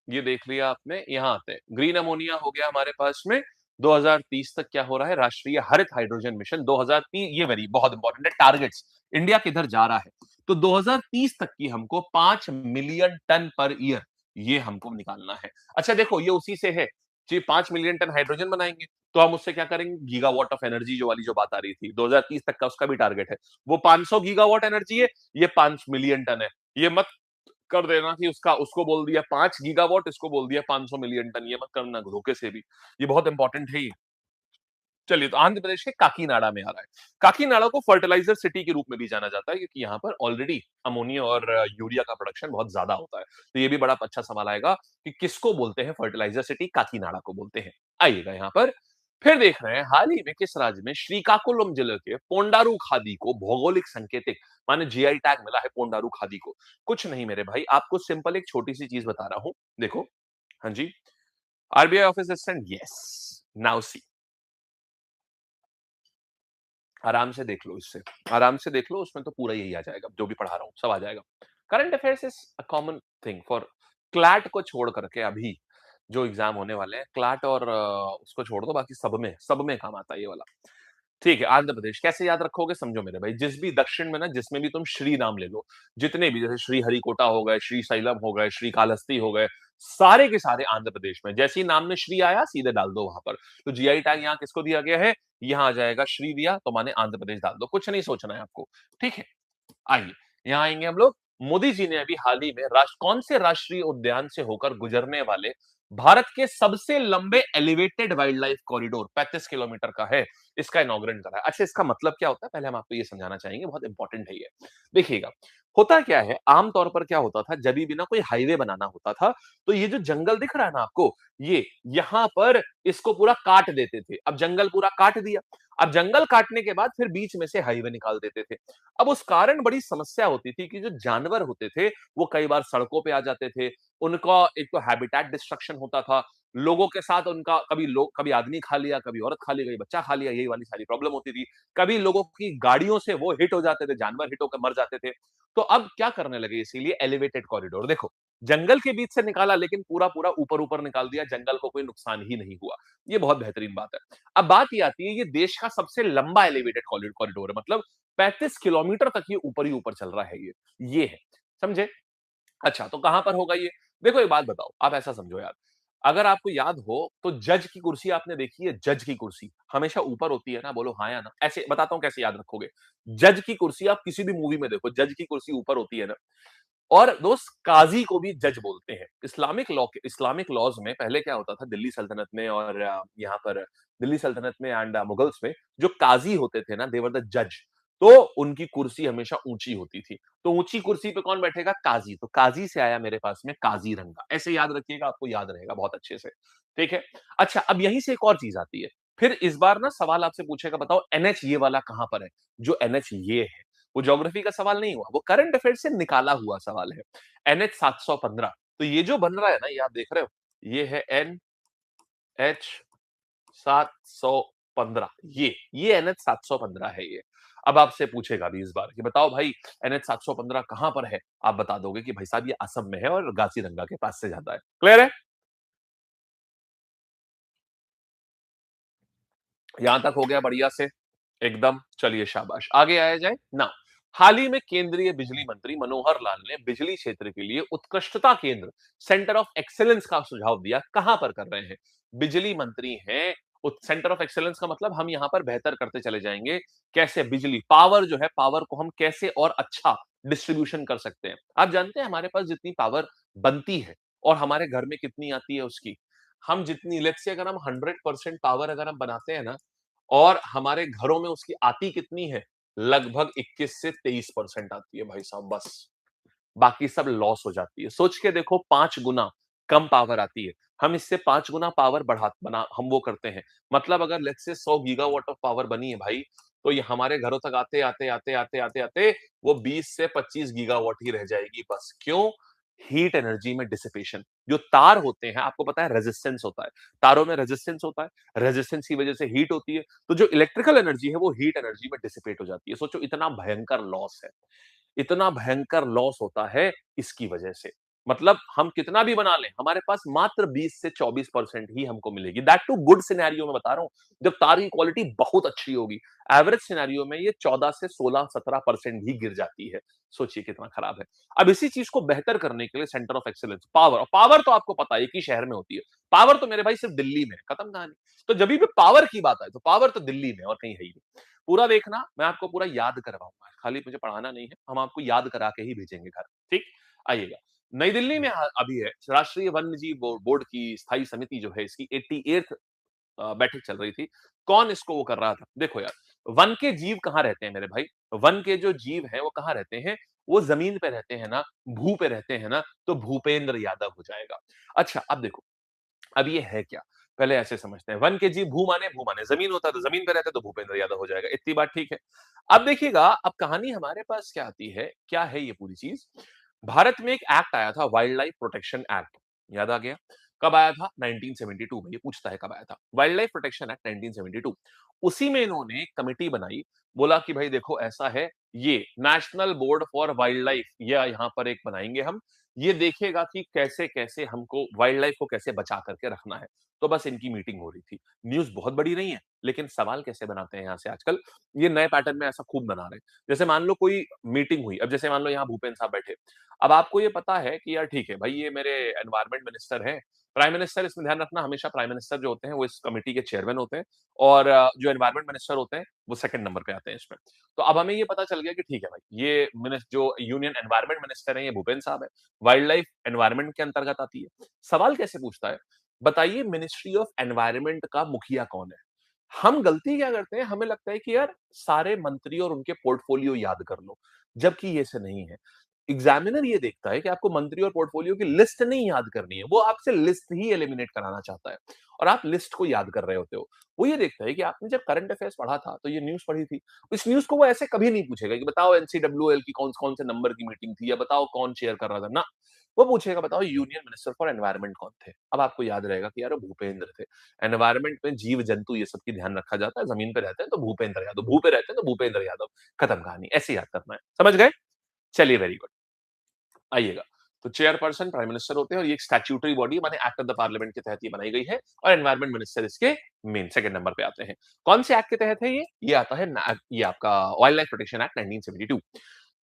S1: ये देख लिया आपने, यहां आते हैं। ग्रीन अमोनिया हो गया हमारे पास में। 2030 तक क्या हो रहा है, राष्ट्रीय हरित हाइड्रोजन मिशन 2030, ये वेरी बहुत इंपॉर्टेंट है, टारगेट्स इंडिया किधर जा रहा है। तो 2030 तक की हमको 5 मिलियन टन पर ईयर, ये हमको निकालना है। अच्छा देखो, ये उसी से है जी, 5 मिलियन टन हाइड्रोजन बनाएंगे तो हम उससे क्या करेंगे, गीगावाट ऑफ एनर्जी जो वाली जो बात आ रही थी 2030 तक का, उसका भी टारगेट है। वो 500 गीगावाट एनर्जी है, ये 5 मिलियन टन है। ये मत कर देना कि उसका, उसको बोल दिया 5 गीगावाट, इसको बोल दिया 500 मिलियन टन, ये मत करना धोखे से भी, ये बहुत इंपॉर्टेंट है ये। चलिए, तो आंध्र प्रदेश के काकीनाडा में आ रहा है। काकीनाडा को फर्टिलाइजर सिटी के रूप में भी जाना जाता है, क्योंकि यहाँ पर ऑलरेडी अमोनिया और यूरिया का प्रोडक्शन बहुत ज्यादा होता है। तो ये भी बड़ा अच्छा सवाल आएगा कि किसको बोलते हैं फर्टिलाइजर सिटी, काकीनाडा को बोलते हैं। आइएगा यहाँ पर, फिर देख रहे हैं हाल ही में किस राज्य में श्रीकाकुलम जिले के पोंडारू खादी को भौगोलिक संकेतिक माने जीआई टैग मिला है, पोंडारू खादी को। कुछ नहीं मेरे भाई, आपको सिंपल एक छोटी सी चीज बता रहा हूं, देखो। हाँ जी, RBI office assistant, yes. Now see, आराम से देख लो, इससे आराम से देख लो, उसमें तो पूरा यही आ जाएगा, जो भी पढ़ा रहा हूं सब आ जाएगा। Current affairs is a common thing for CLAT को छोड़ करके, अभी जो एग्जाम होने वाले हैं क्लैट और उसको छोड़ दो, बाकी सब में काम आता है ये वाला। ठीक है, आंध्र प्रदेश कैसे याद रखोगे समझो मेरे भाई, जिस भी दक्षिण में ना जिसमें भी तुम श्री नाम ले लो, जितने भी जैसे श्री हरिकोटा हो गए, श्री शैलम हो गए, श्री कालहस्ती हो गए, सारे के सारे आंध्र प्रदेश में। जैसे ही नाम में श्री आया सीधे डाल दो वहां पर। तो जीआई टैग यहाँ किसको दिया गया है? यहाँ आ जाएगा श्री दिया तो माने आंध्र प्रदेश डाल दो, कुछ नहीं सोचना है आपको। ठीक है, आइए यहाँ आएंगे हम लोग। मोदी जी ने अभी हाल ही में कौन से राष्ट्रीय उद्यान से होकर गुजरने वाले भारत के सबसे लंबे elevated wild life corridor 35 kilometre का है, इसका इनॉग्रेट करा है। अच्छा, इसका मतलब क्या होता है पहले हम आपको ये समझाना चाहेंगे, बहुत इंपॉर्टेंट है ये। देखिएगा, होता क्या है, आमतौर पर क्या होता था, जब भी ना कोई हाईवे बनाना होता था, तो ये जो जंगल दिख रहा है ना आपको, ये यहाँ पर इसको पूरा काट देते थे। अब जंगल पूरा काट दिया, अब जंगल काटने के बाद फिर बीच में से हाईवे निकाल देते थे। अब उस कारण बड़ी समस्या होती थी कि जो जानवर होते थे वो कई बार सड़कों पे आ जाते थे। उनका एक तो हैबिटेट डिस्ट्रक्शन होता था, लोगों के साथ उनका कभी आदमी खा लिया, कभी औरत खा ली, कभी बच्चा खा लिया, यही वाली सारी प्रॉब्लम होती थी। कभी लोगों की गाड़ियों से वो हिट हो जाते थे, जानवर हिट होकर मर जाते थे। तो अब क्या करने लगे, इसीलिए एलिवेटेड कॉरिडोर। देखो, जंगल के बीच से निकाला लेकिन पूरा पूरा ऊपर ऊपर निकाल दिया, जंगल को कोई नुकसान ही नहीं हुआ। ये बहुत बेहतरीन बात है। अब बात ये आती है, ये देश का सबसे लंबा एलिवेटेड कॉरिडोर है, मतलब 35 किलोमीटर तक ये ऊपर ही ऊपर चल रहा है ये है, समझे? अच्छा, तो कहां पर होगा ये? देखो एक बात बताओ, आप ऐसा समझो यार, अगर आपको याद हो तो जज की कुर्सी आपने देखी है? जज की कुर्सी हमेशा ऊपर होती है ना, बोलो हाँ या ना। ऐसे बताता हूं कैसे याद रखोगे। जज की कुर्सी आप किसी भी मूवी में देखो, जज की कुर्सी ऊपर होती है ना। और दोस्त, काजी को भी जज बोलते हैं। इस्लामिक लॉज में पहले क्या होता था, दिल्ली सल्तनत में और यहाँ पर दिल्ली सल्तनत में एंड मुगल्स में, जो काजी होते थे ना, दे वर द जज। तो उनकी कुर्सी हमेशा ऊंची होती थी। तो ऊंची कुर्सी पे कौन बैठेगा? काजी। तो काजी से आया मेरे पास में काजीरंगा। ऐसे याद रखिएगा, आपको याद रहेगा बहुत अच्छे से। ठीक है। अच्छा, अब यहीं से एक और चीज आती है। फिर इस बार ना सवाल आपसे पूछेगा, बताओ एनएच ये वाला कहां पर है? जो एनएच ये है, वो ज्योग्राफी का सवाल नहीं हुआ, वो करंट अफेयर से निकाला हुआ सवाल है। एनएच 715। तो ये जो बन रहा है ना, ये आप देख रहे हो, ये है एनएच 715। ये एनएच 715 है ये। अब आपसे पूछेगा भी इस बार कि बताओ भाई, एनएच 715 कहां पर है? आप बता दोगे कि भाई साहब ये असम में है और गाजीरंगा के पास से जाता है। क्लियर है? यहां तक हो गया बढ़िया से एकदम। चलिए शाबाश, आगे आया जाए ना। हाल ही में केंद्रीय बिजली मंत्री मनोहर लाल ने बिजली क्षेत्र के लिए उत्कृष्टता केंद्र, सेंटर ऑफ एक्सीलेंस का सुझाव दिया। कहां पर कर रहे हैं? बिजली मंत्री हैं। सेंटर ऑफ एक्सीलेंस का मतलब हम यहां पर बेहतर करते चले जाएंगे। कैसे बिजली पावर जो है, पावर को हम कैसे और अच्छा डिस्ट्रीब्यूशन कर सकते हैं। आप जानते हैं हमारे पास जितनी पावर बनती है और हमारे घर में कितनी आती है उसकी, हम जितनी, लेट्स से अगर हम 100% पावर अगर हम बनाते हैं ना, और हमारे घरों में उसकी आती कितनी है? लगभग 21 से 23% आती है भाई साहब, बस। बाकी सब लॉस हो जाती है। सोच के देखो, 5 गुना कम पावर आती है। हम इससे 5 गुना पावर हम वो करते हैं। मतलब अगर let's say 100 gigawatt of power बनी है भाई, तो ये हमारे घरों तक आते आते आते आते आते आते वो 20 से 25 गीगावाट ही रह जाएगी बस। क्यों? हीट एनर्जी में डिसिपेशन। जो तार होते हैं, आपको पता है रेजिस्टेंस होता है, तारों में रेजिस्टेंस होता है, रेजिस्टेंस की वजह से हीट होती है। तो जो इलेक्ट्रिकल एनर्जी है वो हीट एनर्जी में डिसिपेट हो जाती है। सोचो, इतना भयंकर लॉस है, इतना भयंकर लॉस होता है इसकी वजह से। मतलब हम कितना भी बना लें, हमारे पास मात्र 20 से 24% ही हमको मिलेगी। दैट टू गुड सिनेरियो में बता रहा हूं, जब तार की क्वालिटी बहुत अच्छी होगी। एवरेज सिनेरियो में ये 14 से 16-17% ही गिर जाती है। सोचिए कितना खराब है। अब इसी चीज को बेहतर करने के लिए सेंटर ऑफ एक्सीलेंस पावर, और पावर तो आपको पता है एक ही शहर में होती है। पावर तो मेरे भाई सिर्फ दिल्ली में है, खत्म कहानी। तो जब भी पावर की बात आए तो पावर तो दिल्ली में और कहीं है ही नहीं। पूरा देखना, मैं आपको पूरा याद करवाऊंगा, खाली मुझे पढ़ाना नहीं है, हम आपको याद करा के ही भेजेंगे घर। ठीक, आइएगा। नई दिल्ली में अभी है राष्ट्रीय वन्य जीव बोर्ड की स्थायी समिति जो है, इसकी 88th बैठक चल रही थी। कौन इसको वो कर रहा था? देखो यार, वन के जीव कहाँ रहते हैं मेरे भाई? वन के जो जीव हैं वो कहाँ रहते हैं? वो जमीन पे रहते हैं ना, भू पे रहते हैं ना। तो भूपेंद्र यादव हो जाएगा। अच्छा, अब देखो, अब ये है क्या? पहले ऐसे समझते हैं। वन के जीव, भू माने जमीन होता है, तो जमीन पे रहता है तो भूपेंद्र यादव हो जाएगा। इतनी बात ठीक है। अब देखिएगा, अब कहानी हमारे पास क्या आती है, क्या है ये पूरी चीज। भारत में एक एक्ट आया था, वाइल्ड लाइफ प्रोटेक्शन एक्ट। याद आ गया? कब आया था? 1972 में। ये पूछता है कब आया था। Wild life protection act 1972। उसी में इन्होंने एक कमेटी बनाई बोला कि भाई देखो ऐसा है, ये national board for wild life ये यहाँ पर एक बनाएंगे हम, ये देखेगा कि कैसे-कैसे हमको वाइल्ड लाइफ को कैसे बचा करके रखना है। तो बस इनकी मीटिंग हो रही थी। न्यूज़ बहुत बड़ी नहीं है, लेकिन सवाल कैसे बनाते हैं यहाँ से आजकल, ये नए पैटर्न में ऐसा खूब बना रहे हैं। जैसे मान लो कोई मीटिंग हुई, अब जैसे मान लो यहाँ भूपेंद्र साहब बैठे। अब आपको ये पता है कि यार ठीक है, भाई ये मेरे एनवायरनमेंट मिनिस्टर हैं। प्राइम मिनिस्टर इसमें ध्यान रखना हमेशा प्राइम मिनिस्टर जो होते हैं वो इस कमिटी के चेयरमैन होते हैं और जो एनवायरनमेंट मिनिस्टर होते हैं वो सेकंड नंबर पे आते हैं इसमें। तो अब हमें ये पता चल गया कि ठीक है भाई, ये जो यूनियन एनवायरनमेंट मिनिस्टर हैं ये भूपेंद्र साहब है। वाइल्ड लाइफ एनवायरनमेंट के अंतर्गत आती है। सवाल कैसे पूछता है? बताइए मिनिस्ट्री ऑफ एनवायरनमेंट का मुखिया कौन है? हम गलती क्या करते हैं, हमें लगता है कि यार सारे मंत्री और उनके पोर्टफोलियो याद कर लो, जबकि ये ऐसे नहीं है। एग्जामिनर ये देखता है कि आपको मंत्री और पोर्टफोलियो की लिस्ट नहीं याद करनी है, वो आपसे लिस्ट ही एलिमिनेट कराना चाहता है और आप लिस्ट को याद कर रहे होते हो। वो ये देखता है कि आपने जब करंट अफेयर्स पढ़ा था, तो ये न्यूज़ पढ़ी थी। इस न्यूज़ को वो ऐसे कभी नहीं पूछेगा कि बताओ एनसीडब्ल्यूएल की कौन-कौन से नंबर की मीटिंग थी या बताओ कौन चेयर कर रहा था, ना। वो पूछेगा बताओ यूनियन मिनिस्टर फॉर एनवायरनमेंट कौन थे? अब आपको याद रहेगा कि यार वो भूपेंद्र थे। एनवायरनमेंट में जीव-जंतु ये सब की ध्यान रखा जाता है, ज़मीन पे रहते हैं तो भूपेंद्र यादव, भू पे रहते हैं तो भूपेंद्र यादव, खत्म कहानी। ऐसे याद करना है। समझ गए? चलिए वेरी गुड। आइएगा। तो चेयरपर्सन प्राइम मिनिस्टर होते हैं और ये एक स्टैट्यूटरी बॉडी माने एक्ट ऑफ द पार्लियामेंट के तहत ये बनाई गई है और एनवायरनमेंट मिनिस्टर इसके मेन सेकंड नंबर पे आते हैं। कौन से एक्ट के तहत है ये? ये आता है ये आपका वाइल्ड लाइफ प्रोटेक्शन एक्ट 1972।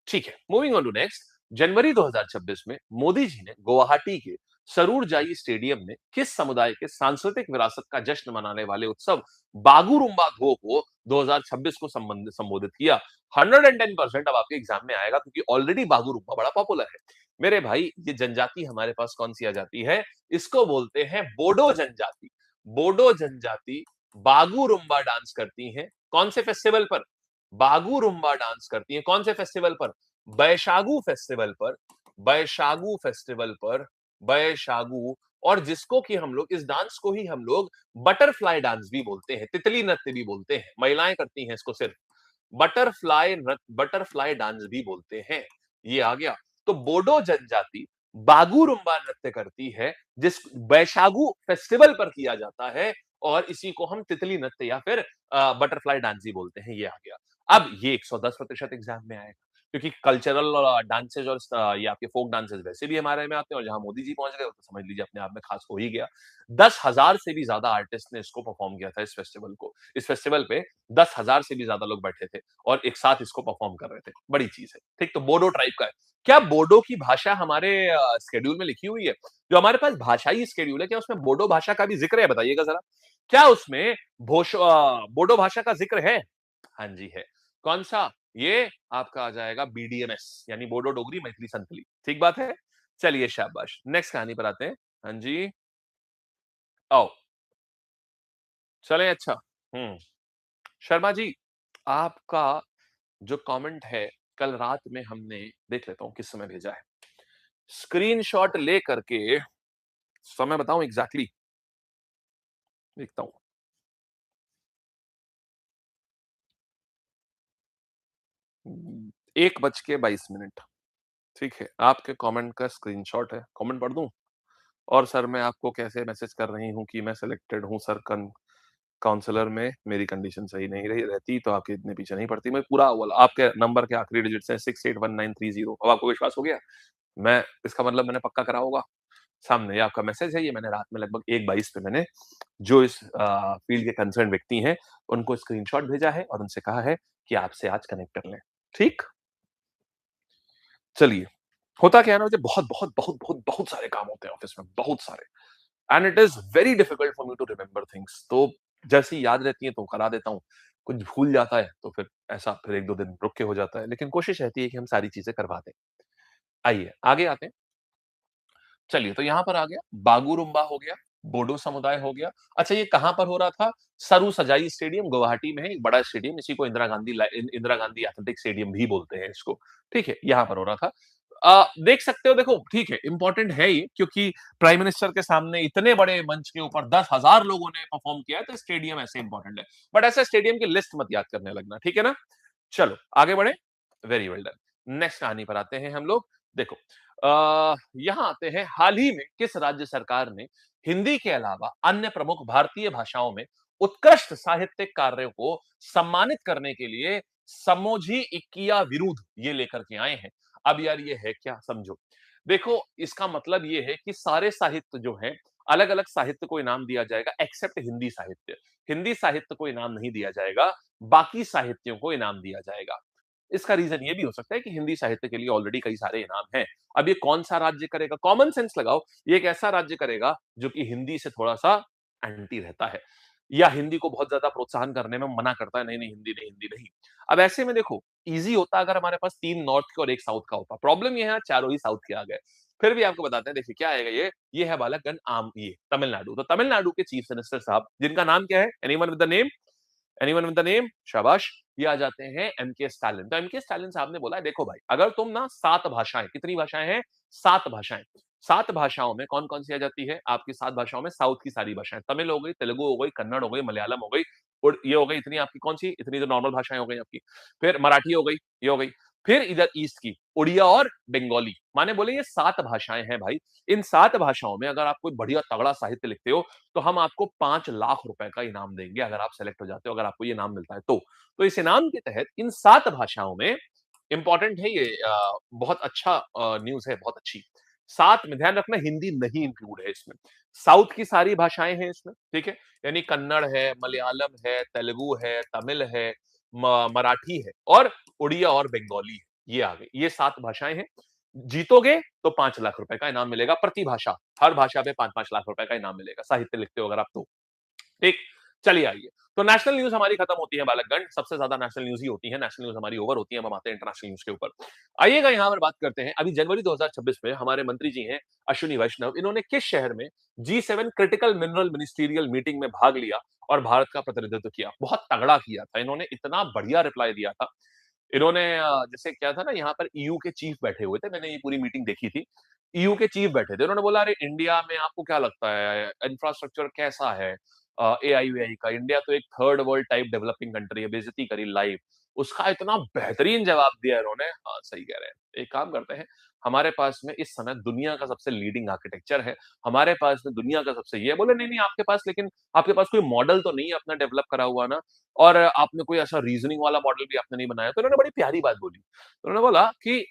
S1: ठीक है, मूविंग ऑन टू नेक्स्ट। जनवरी 2026 में मोदी जी ने गुवाहाटी के सरूर जाई स्टेडियम में किस समुदाय के सांस्कृतिक विरासत का जश्न मनाने वाले उत्सव बागुरुम्बा धो को 2026 को संबोधित किया? 110% अब आपके एग्जाम में आएगा क्योंकि ऑलरेडी बागुरुम्बा बड़ा पॉपुलर है। मेरे भाई ये जनजाति हमारे पास कौन सी आ जाती है? इसको बोलते हैं बोडो जनजाति। बोडो जनजाति बागुरुम्बा डांस करती हैं कौन से फेस्टिवल पर? बागुरुम्बा डांस करती हैं कौन से फेस्टिवल पर? बैशागु फेस्टिवल पर। बैशागु फेस्टिवल पर। बैशागु। और जिसको कि हम लोग इस डांस को ही हम लोग बटरफ्लाई डांस भी बोलते हैं, तितली नृत्य भी बोलते हैं। महिलाएं करती हैं इसको सिर्फ। बटरफ्लाई डांस भी बोलते हैं। ये आ गया। तो बोडो जनजाति बागुरुम्बा नृत्य करती है जिस बैशागु फेस्टिवल पर किया जाता है और इसी को हम तितली नृत्य या फिर बटरफ्लाई डांस ही बोलते हैं। ये आ गया। अब ये 110% एग्जाम में आएगा क्योंकि कल्चरल डांसेज और ये आपके फोक डांसेज वैसे भी हमारे में आते हैं और जहां मोदी जी पहुंच गए तो समझ लीजिए अपने आप में खास हो ही गया। 10,000 से भी ज्यादा आर्टिस्ट ने इसको परफॉर्म किया था इस फेस्टिवल को। इस फेस्टिवल पे 10,000 से भी ज्यादा लोग बैठे थे और एक साथ इसको परफॉर्म कर रहे थे। बड़ी चीज है। ठीक, तो बोडो ट्राइब का है। क्या बोडो की भाषा हमारे स्केड्यूल में लिखी हुई है? जो हमारे पास भाषाई स्केड्यूल है क्या उसमें बोडो भाषा का भी जिक्र है? बताइएगा जरा। क्या उसमें बोडो भाषा का जिक्र है? हाँ जी है। कौन सा? ये आपका आ जाएगा बीडीएमएस यानी बोडो डोगरी मैथिली संथली। ठीक बात है? चलिए शाबाश। नेक्स्ट कहानी पर आते हैं। हाँ जी। आओ। चलें अच्छा। हुँ। शर्मा जी, आपका जो कमेंट है कल रात में हमने देख लेता हूँ किस समय भेजा है। स्क्रीनशॉट ले करके समय बताऊँ एग्ज़ैक्टली? देखता हूँ। 1:22 ठीक है, आपके कमेंट का स्क्रीनशॉट है। कमेंट पढ़ दूँ? और सर मैं आपको कैसे मैसेज कर रही हूँ कि मैं सिलेक्टेड हूँ सर काउंसलर में मेरी कंडीशन सही नहीं रही रहती तो आपके इतने पीछे नहीं पड़ती। मैं पूरा वाला आपके नंबर के आखिरी डिजिट्स हैं 681930। अब आपको विश्वास हो गया? मैं इसका मतलब मैंने पक्का करा होगा। सामने ये आपका मैसेज है, ये मैंने रात में लगभग 1:22 पे मैंने जो इस फील्ड के कंसर्न व्यक्ति हैं, उनको स्क्रीनशॉट भेजा है और उनसे कहा है कि आपसे आज कनेक्ट कर लें। ठीक? चलिए, होता क्या है ना मुझे बहुत सारे काम होते हैं ऑफिस में, बहुत सारे and it is very difficult for me to remember things. तो जैसी याद रहती है तो करा देता हूँ। कुछ भूल जाता है तो फिर ऐसा फिर 1-2 दिन रुक के हो जाता है। लेकिन कोशिश रहती है कि हम सारी चीज़ें करवा दें। आइए, आगे आते हैं। चलिए, तो यहाँ पर आ गया, बागुरुम्बा हो गया, बोडो समुदाय हो गया। अच्छा ये कहाँ पर हो रहा था? सरू सजाई स्टेडियम गुवाहाटी में है, एक बड़ा स्टेडियम, इसी को इंदिरा गांधी एथलेटिक स्टेडियम भी बोलते हैं इसको। ठीक है, यहाँ पर हो रहा था। देख सकते हो देखो ठीक है, इम्पोर्टेंट है ये क्योंकि प्राइम मिनिस्टर के सामने इतने बड़े मंच के ऊपर 10,000 लोगों ने परफॉर्म किया है, तो स्टेडियम ऐसे इम्पोर्टेंट है। बट ऐसे स्टेडियम की लिस्ट मत याद करने लगना, ठीक है ना? चलो, आगे बढ़े? Very well done. नेक्स्ट कहानी पर आते हैं हम लोग। देखो यहाँ आते हैं हाल ही में किस राज्य सरकार ने हिंदी के अलावा अन्य प्रमुख भारतीय भाषाओं में उत्कृष्ट साहित्यिक कार्यों को सम्मानित करने के लिए समोझी इक्किया विरुद्ध ये लेकर के आए हैं। अब यार ये है क्या, समझो। देखो, इसका मतलब ये है कि सारे साहित्य जो हैं, अलग-अलग साहित्य को इनाम दिया जाएगा एक्सेप्ट हिंदी साहित्य। हिंदी साहित्य को इनाम नहीं दिया जाएगा, बाकी साहित्यों को इनाम दिया जाएगा। इसका रीज़न ये भी हो सकता है कि हिंदी साहित्य के लिए ऑलरेडी कई सारे इनाम हैं। अब ये कौन-सा राज्य करेगा? कॉमन सेंस लगाओ, ये एक ऐसा राज्य करेगा जो कि हिंदी से थोड़ा-सा एंटी रहता है या हिंदी को बहुत ज़्यादा प्रोत्साहन करने में मना करता है, नहीं, नहीं, हिंदी नहीं, हिंदी नहीं। अब ऐसे में देखो, ईज़ी होता अगर हमारे पास 3 नॉर्थ के और 1 साउथ का होता। प्रॉब्लम ये है चारों ही साउथ के आ गए। फिर भी आपको बताते हैं, देखिए क्या आएगा ये है बालकगण ये तमिलनाडु। तो तमिलनाडु के चीफ मिनिस्टर साहब, जिनका नाम क्या है? Anyone with the name? Anyone with the name? शाबाश! ये आ जाते हैं एमके स्टालिन। तो एमके स्टालिन साहब ने बोला, देखो भाई, अगर तुम ना 7 भाषाएँ, कितनी भाषाएँ हैं? 7 भाषाएँ। 7 भाषाओं में कौन-कौन सी आ जाती है? आपकी 7 भाषाओं में साउथ की सारी भाषाएँ। तमिल हो गई, तेलुगु हो गई, कन्नड़ हो गई, मलयालम हो गई और ये हो गई, इतनी आपकी कौन-सी? इतनी तो नॉर्मल भाषाएँ हो गई आपकी। फिर मराठी हो गई, ये हो गई। फिर इधर ईस्ट की उड़िया और बंगाली। माने बोले ये 7 भाषाएँ हैं भाई। इन 7 भाषाओं में अगर आप कोई बढ़िया तगड़ा साहित्य लिखते हो, तो हम आपको 5 लाख रुपए का इनाम देंगे अगर आप सेलेक्ट हो जाते हो, अगर आपको ये इनाम मिलता है तो। तो इस इनाम के तहत इन 7 भाषाओं में इम्पोर्टेंट है ये बहुत अच्छा न्यूज़ है, बहुत अच्छी। 7 में ध्यान रखना हिंदी नहीं इंक्लूड है इसमें। साउथ की सारी भाषाएँ हैं इसमें, ठीक है? यानी कन्नड़ है, मलयालम है, तेलुगु है, तमिल है, मराठी है और उड़िया और बंगाली है। ये आ गई, ये 7 भाषाएँ हैं। जीतोगे तो 5 लाख रुपए का इनाम मिलेगा प्रति भाषा। हर भाषा पे 5-5 लाख रुपए का इनाम मिलेगा, साहित्य लिखते हो अगर आप तो। ठीक, चलिए आइए। तो नेशनल न्यूज़ हमारी खत्म होती है बालकगण, सबसे ज़्यादा नेशनल न्यूज़ ही होती है, नेशनल न्यूज़ हमारी ओवर होती है, अब हम आते हैं इंटरनेशनल न्यूज़ के ऊपर। आइएगा यहाँ पर बात करते हैं, अभी जनवरी 2026 में हमारे मंत्री जी हैं अश्विनी वैष्णव, इन्होंने किस शहर में G seven critical mineral ministerial meeting में भाग लिया और भारत का प्रतिनिधित्व किया। बहुत तगड़ा किया था, इन्होंने इतना बढ़िया रिप्लाई दिया था। इन्होंने जैसे क्या था ना, यहाँ पर ईयू के चीफ बैठे हुए थे, मैंने ये पूरी मीटिंग देखी थी। ईयू के चीफ बैठे थे, उन्होंने बोला, अरे इंडिया में आपको क्या लगता है इंफ्रास्ट्रक्चर कैसा है एआई वेआई का? इंडिया तो एक third world type developing country है, बेइज्जती करी लाइव। उसका इतना बेहतरीन जवाब दिया इन्होंने। हाँ, सही कह रहे हैं। एक काम करते हैं, हमारे पास में इस समय दुनिया का सबसे लीडिंग आर्किटेक्चर है, हमारे पास में दुनिया का सबसे ये बोले, नहीं नहीं आपके पास, लेकिन आपके पास कोई मॉडल तो नहीं है अपना डेवलप करा हुआ ना, और आपने कोई ऐसा रीजनिंग वाला मॉडल भी आपने नहीं बनाया। तो उन्होंने बड़ी प्यारी बात बोली। तो उन्होंने बोला कि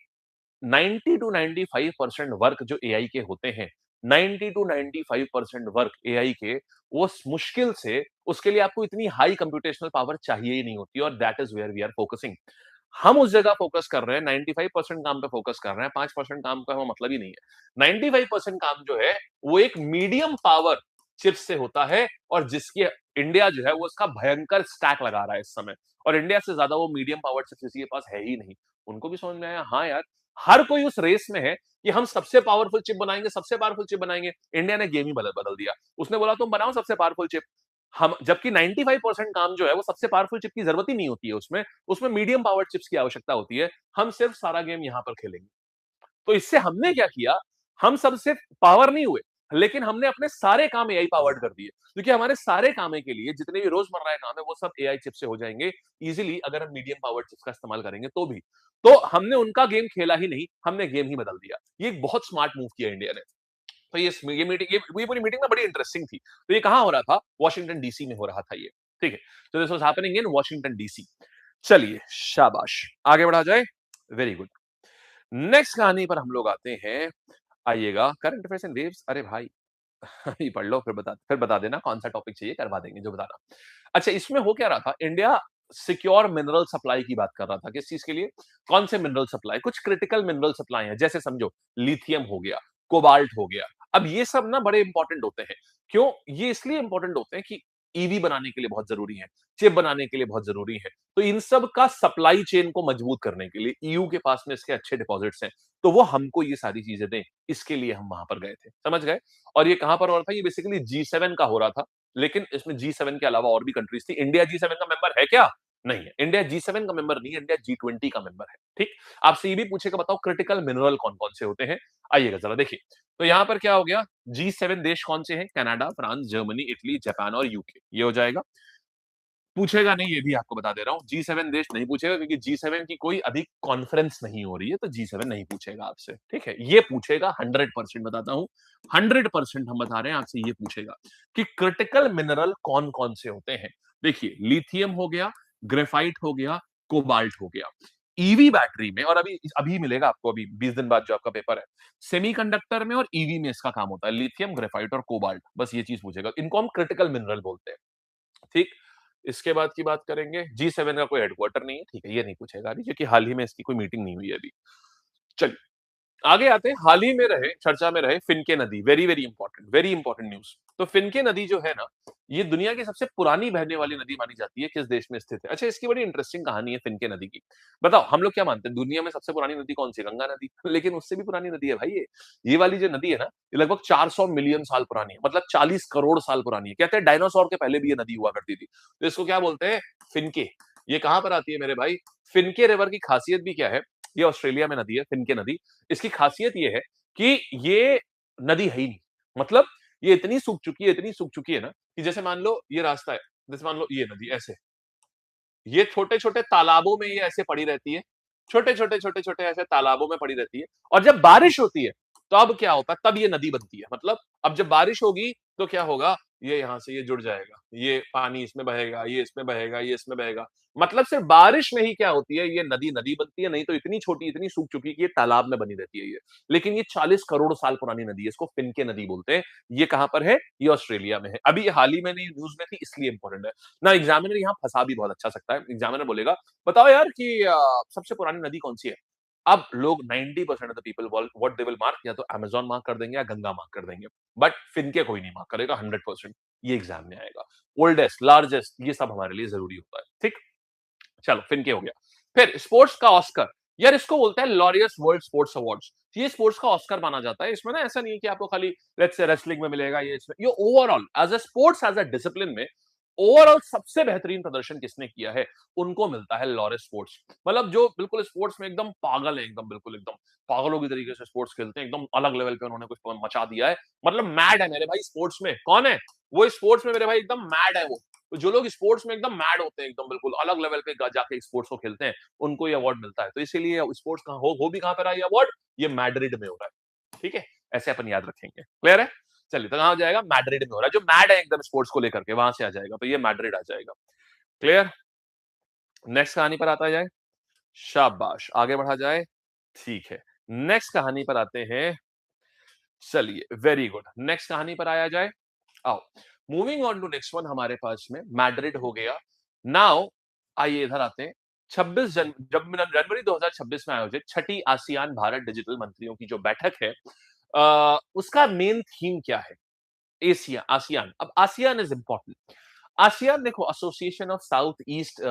S1: 90 टू 95% वर्क जो एआई के होते हैं, 90 टू 95% वर्क एआई के, वो मुश्किल से उसके लिए आपको इतनी हाई कंप्यूटेशनल पावर चाहिए ही नहीं होती, और that is where we are focusing. हम उस जगह फोकस कर रहे हैं, 95% काम पे फोकस कर रहे हैं, 5% काम का हमें मतलब ही नहीं है। 95% काम जो है वो एक मीडियम पावर चिप्स से होता है, और जिसकी इंडिया जो है वो उसका भयंकर स्टैक लगा रहा है इस समय, और इंडिया से ज्यादा वो मीडियम पावर चिप्स किसी के पास है ही नहीं। उनको भी समझ में आया, हाँ यार, हर कोई उस रेस में है कि हम सबसे पावरफुल चिप बनाएंगे, सबसे पावरफुल चिप बनाएंगे। इंडिया ने गेम ही बदल बदल दिया। उसने बोला तुम बनाओ सबसे पावरफुल चिप। हम, जबकि 95% काम जो है वो सबसे पावरफुल चिप की जरूरत ही नहीं होती है, उसमें उसमें मीडियम पावर चिप्स की आवश्यकता होती है। हम सिर्फ सारा गेम यहां पर खेलेंगे। तो इससे हमने क्या किया, हम सब सिर्फ पावर नहीं हुए, लेकिन हमने अपने सारे काम एआई पावर्ड कर दिए, क्योंकि हमारे सारे कामें के लिए जितने भी रोजमर्रा के काम है वो सब एआई चिप से हो जाएंगे इजीली, अगर हम मीडियम पावर चिप्स का इस्तेमाल करेंगे तो भी। तो हमने उनका गेम खेला ही नहीं, हमने गेम ही बदल दिया। ये एक बहुत स्मार्ट मूव किया इंडिया ने। तो ये मीटिंग, ये पूरी मीटिंग ना बड़ी इंटरेस्टिंग थी। तो ये कहां हो रहा था? वॉशिंगटन डीसी में हो रहा था ये। ठीक है, तो this was happening in Washington DC. चलिए, शाबाश, आगे बढ़ा जाए। Very good. नेक्स्ट कहानी पर हम लोग आते हैं। आइएगा, करंट अफेयर्स एंड वेव्स। अरे भाई, ये पढ़ लो, फिर बता देना कौन सा टॉपिक चाहिए, करवा देंगे जो बताना। अच्छा, इसमें हो क्या रहा था, इंडिया सिक्योर मिनरल सप्लाई की बात कर रहा था। किस चीज के लिए? कौन से मिनरल सप्लाई? कुछ क्रिटिकल मिनरल सप्लाई है, जैसे समझो लिथियम हो गया, कोबाल्ट हो गया। अब ये सब ना बड़े इंपॉर्टेंट होते हैं। क्यों? ये इसलिए इंपॉर्टेंट होते हैं कि ईवी बनाने के लिए बहुत जरूरी है, चिप बनाने के लिए बहुत जरूरी है। तो इन सब का सप्लाई चेन को मजबूत करने के लिए ईयू के पास में इसके अच्छे डिपॉजिट्स हैं, तो वो हमको ये सारी चीजें दें, इसके लिए हम वहां पर गए थे। समझ गए? और ये कहां पर हो रहा था? ये बेसिकली जी7 का हो रहा था, लेकिन इसमें जी7 के अलावा और भी कंट्रीज थी। इंडिया जी7 का मेंबर है क्या? नहीं है, इंडिया जी7 का मेंबर नहीं है, इंडिया जी20 का मेंबर है। ठीक, आपसे ये भी पूछेगा, बताओ क्रिटिकल मिनरल कौन कौन से होते हैं? आइएगा जरा देखिए। तो यहां पर क्या हो गया, जी7 देश कौन से हैं? Canada, France, Germany, Italy, Japan और यूके। ये हो जाएगा। पूछेगा नहीं, ये भी आपको बता दे रहा हूँ, जी7 देश नहीं पूछेगा, क्योंकि जी7 की कोई अभी कॉन्फ्रेंस नहीं हो रही है, तो जी7 नहीं पूछेगा आपसे। ठीक है, ये पूछेगा 100% बताता हूँ, 100% हम बता रहे हैं आपसे, ये पूछेगा कि क्रिटिकल मिनरल कौन कौन से होते हैं। देखिए, लिथियम हो गया, ग्रेफाइट हो गया, कोबाल्ट हो गया। ईवी बैटरी में, और अभी अभी मिलेगा आपको, अभी 20 दिन बाद जो आपका पेपर है, सेमीकंडक्टर में और ईवी में इसका काम होता है, लिथियम, ग्रेफाइट और कोबाल्ट, बस ये चीज पूछेगा। इनको हम क्रिटिकल मिनरल बोलते हैं, ठीक। इसके बाद की बात करेंगे, G7 का कोई हेडक्वार्टर नहीं है, ठीक है, ये नहीं पूछेगा अभी, क्योंकि हाल ही में इसकी कोई मीटिंग नहीं हुई है अभी। चलिए आगे आते हैं, हाल ही में रहे, चर्चा में रहे फिनके नदी, वेरी इंपॉर्टेंट न्यूज। तो फिनके नदी जो है ना, ये दुनिया की सबसे पुरानी बहने वाली नदी मानी जाती है, किस देश में स्थित है? अच्छा, इसकी बड़ी इंटरेस्टिंग कहानी है फिनके नदी की। बताओ, हम लोग क्या मानते हैं, दुनिया में सबसे पुरानी नदी कौन सी है? गंगा नदी। लेकिन उससे भी पुरानी नदी है भाई ये वाली जो नदी है ना, ये लगभग 400 मिलियन साल पुरानी है, मतलब 40 करोड़ साल पुरानी है। कहते हैं डायनासोर के पहले भी ये नदी हुआ करती थी। तो इसको क्या बोलते हैं? फिनके। ये कहां पर आती है मेरे भाई? फिनके रिवर की खासियत भी क्या है? ये ऑस्ट्रेलिया में नदी है, फिनके नदी। इसकी खासियत ये है कि ये नदी है ही नहीं, मतलब ये इतनी सूख चुकी है, इतनी सूख चुकी है ना, कि जैसे मान लो ये रास्ता है, जैसे मान लो ये नदी ऐसे, ये छोटे-छोटे तालाबों में ये ऐसे पड़ी रहती है, छोटे-छोटे, छोटे-छोटे ऐसे तालाबों में पड़ी रहती है, और जब बारिश होती है, तो अब क्या होता है, तब ये नदी बनती है। मतलब अब जब बारिश होगी, तो क्या होगा, ये यहाँ से ये जुड़ जाएगा, ये पानी इसमें बहेगा, ये इसमें बहेगा, ये इसमें बहेगा। मतलब सिर्फ बारिश में ही क्या होती है, ये नदी नदी बनती है, नहीं तो इतनी छोटी, इतनी सूख चुकी है कि ये तालाब में बनी रहती है ये। लेकिन ये 40 करोड़ साल पुरानी नदी है, इसको फिनके नदी बोलते हैं। ये कहाँ पर है? ये ऑस्ट्रेलिया में है। अभी ये हाल ही में नहीं न्यूज़ में थी, इसलिए इंपॉर्टेंट है। ना एग्जामिनर यहाँ फंसा भी बहुत अच्छा सकता है। एग्जामिनर बोलेगा, बताओ यार कि सबसे पुरानी नदी कौन सी है? अब लोग 90% of the people what they will mark, या तो अमेज़न मार्क कर देंगे या गंगा मार्क कर देंगे। बट फिनके कोई नहीं मार्क करेगा 100%। ये एग्जाम में आएगा। ओल्डेस्ट, लार्जेस्ट, ये सब हमारे लिए जरूरी होता है। ठीक, चलो फिनके हो गया। फिर स्पोर्ट्स का ऑस्कर, यार इसको बोलते हैं लॉरियस वर्ल्ड स्पोर्ट्स अवार्ड्स। ये स्पोर्ट्स का ऑस्कर माना जाता है। इसमें ना ऐसा नहीं है कि आपको खाली लेट्स से रेसलिंग में मिलेगा, ये overall as a sports, as a discipline में ओवरऑल सबसे बेहतरीन प्रदर्शन किसने किया है, उनको मिलता है लॉरेस स्पोर्ट्स। मतलब जो बिल्कुल स्पोर्ट्स में एकदम पागल है, एकदम बिल्कुल एकदम पागलों की तरीके से स्पोर्ट्स खेलते हैं, एकदम अलग लेवल पे उन्होंने कुछ मचा दिया है। मतलब मैड है मेरे भाई स्पोर्ट्स में। कौन है वो? स्पोर्ट्स में मेरे भाई एकदम मैड है वो। तो जो लोग स्पोर्ट्स में एकदम मैड होते हैं, एकदम बिल्कुल अलग लेवल पे जाके स्पोर्ट्स को खेलते हैं, उनको ये अवार्ड मिलता है। तो इसीलिए स्पोर्ट्स कहाँ हो भी कहाँ पर है ये अवार्ड? ये मैड्रिड में हो रहा है। ठीक है, ऐसे अपन याद रखेंगे। क्लियर है? चलिए, तो कहाँ हो जाएगा? मैड्रिड में हो रहा है। जो मैड है एकदम स्पोर्ट्स को लेकर के, वहां से आ जाएगा, तो ये मैड्रिड आ जाएगा। क्लियर? नेक्स्ट कहानी पर आता जाए। शाबाश, आगे बढ़ा जाए। ठीक है, नेक्स्ट कहानी पर आते हैं। चलिए, वेरी गुड। नेक्स्ट कहानी पर आया जाए। आओ, moving on to next one. हमारे पास में मैड्रिड हो गया। नाउ आइए इधर आते हैं। 26 जनवरी 2026 में आयोजित छठी आसियान भारत डिजिटल मंत्रियों की जो बैठक है, उसका मेन थीम क्या है? Asia, ASEAN. अब आसियान इज इंपॉर्टेंट। आसियान देखो, association of south East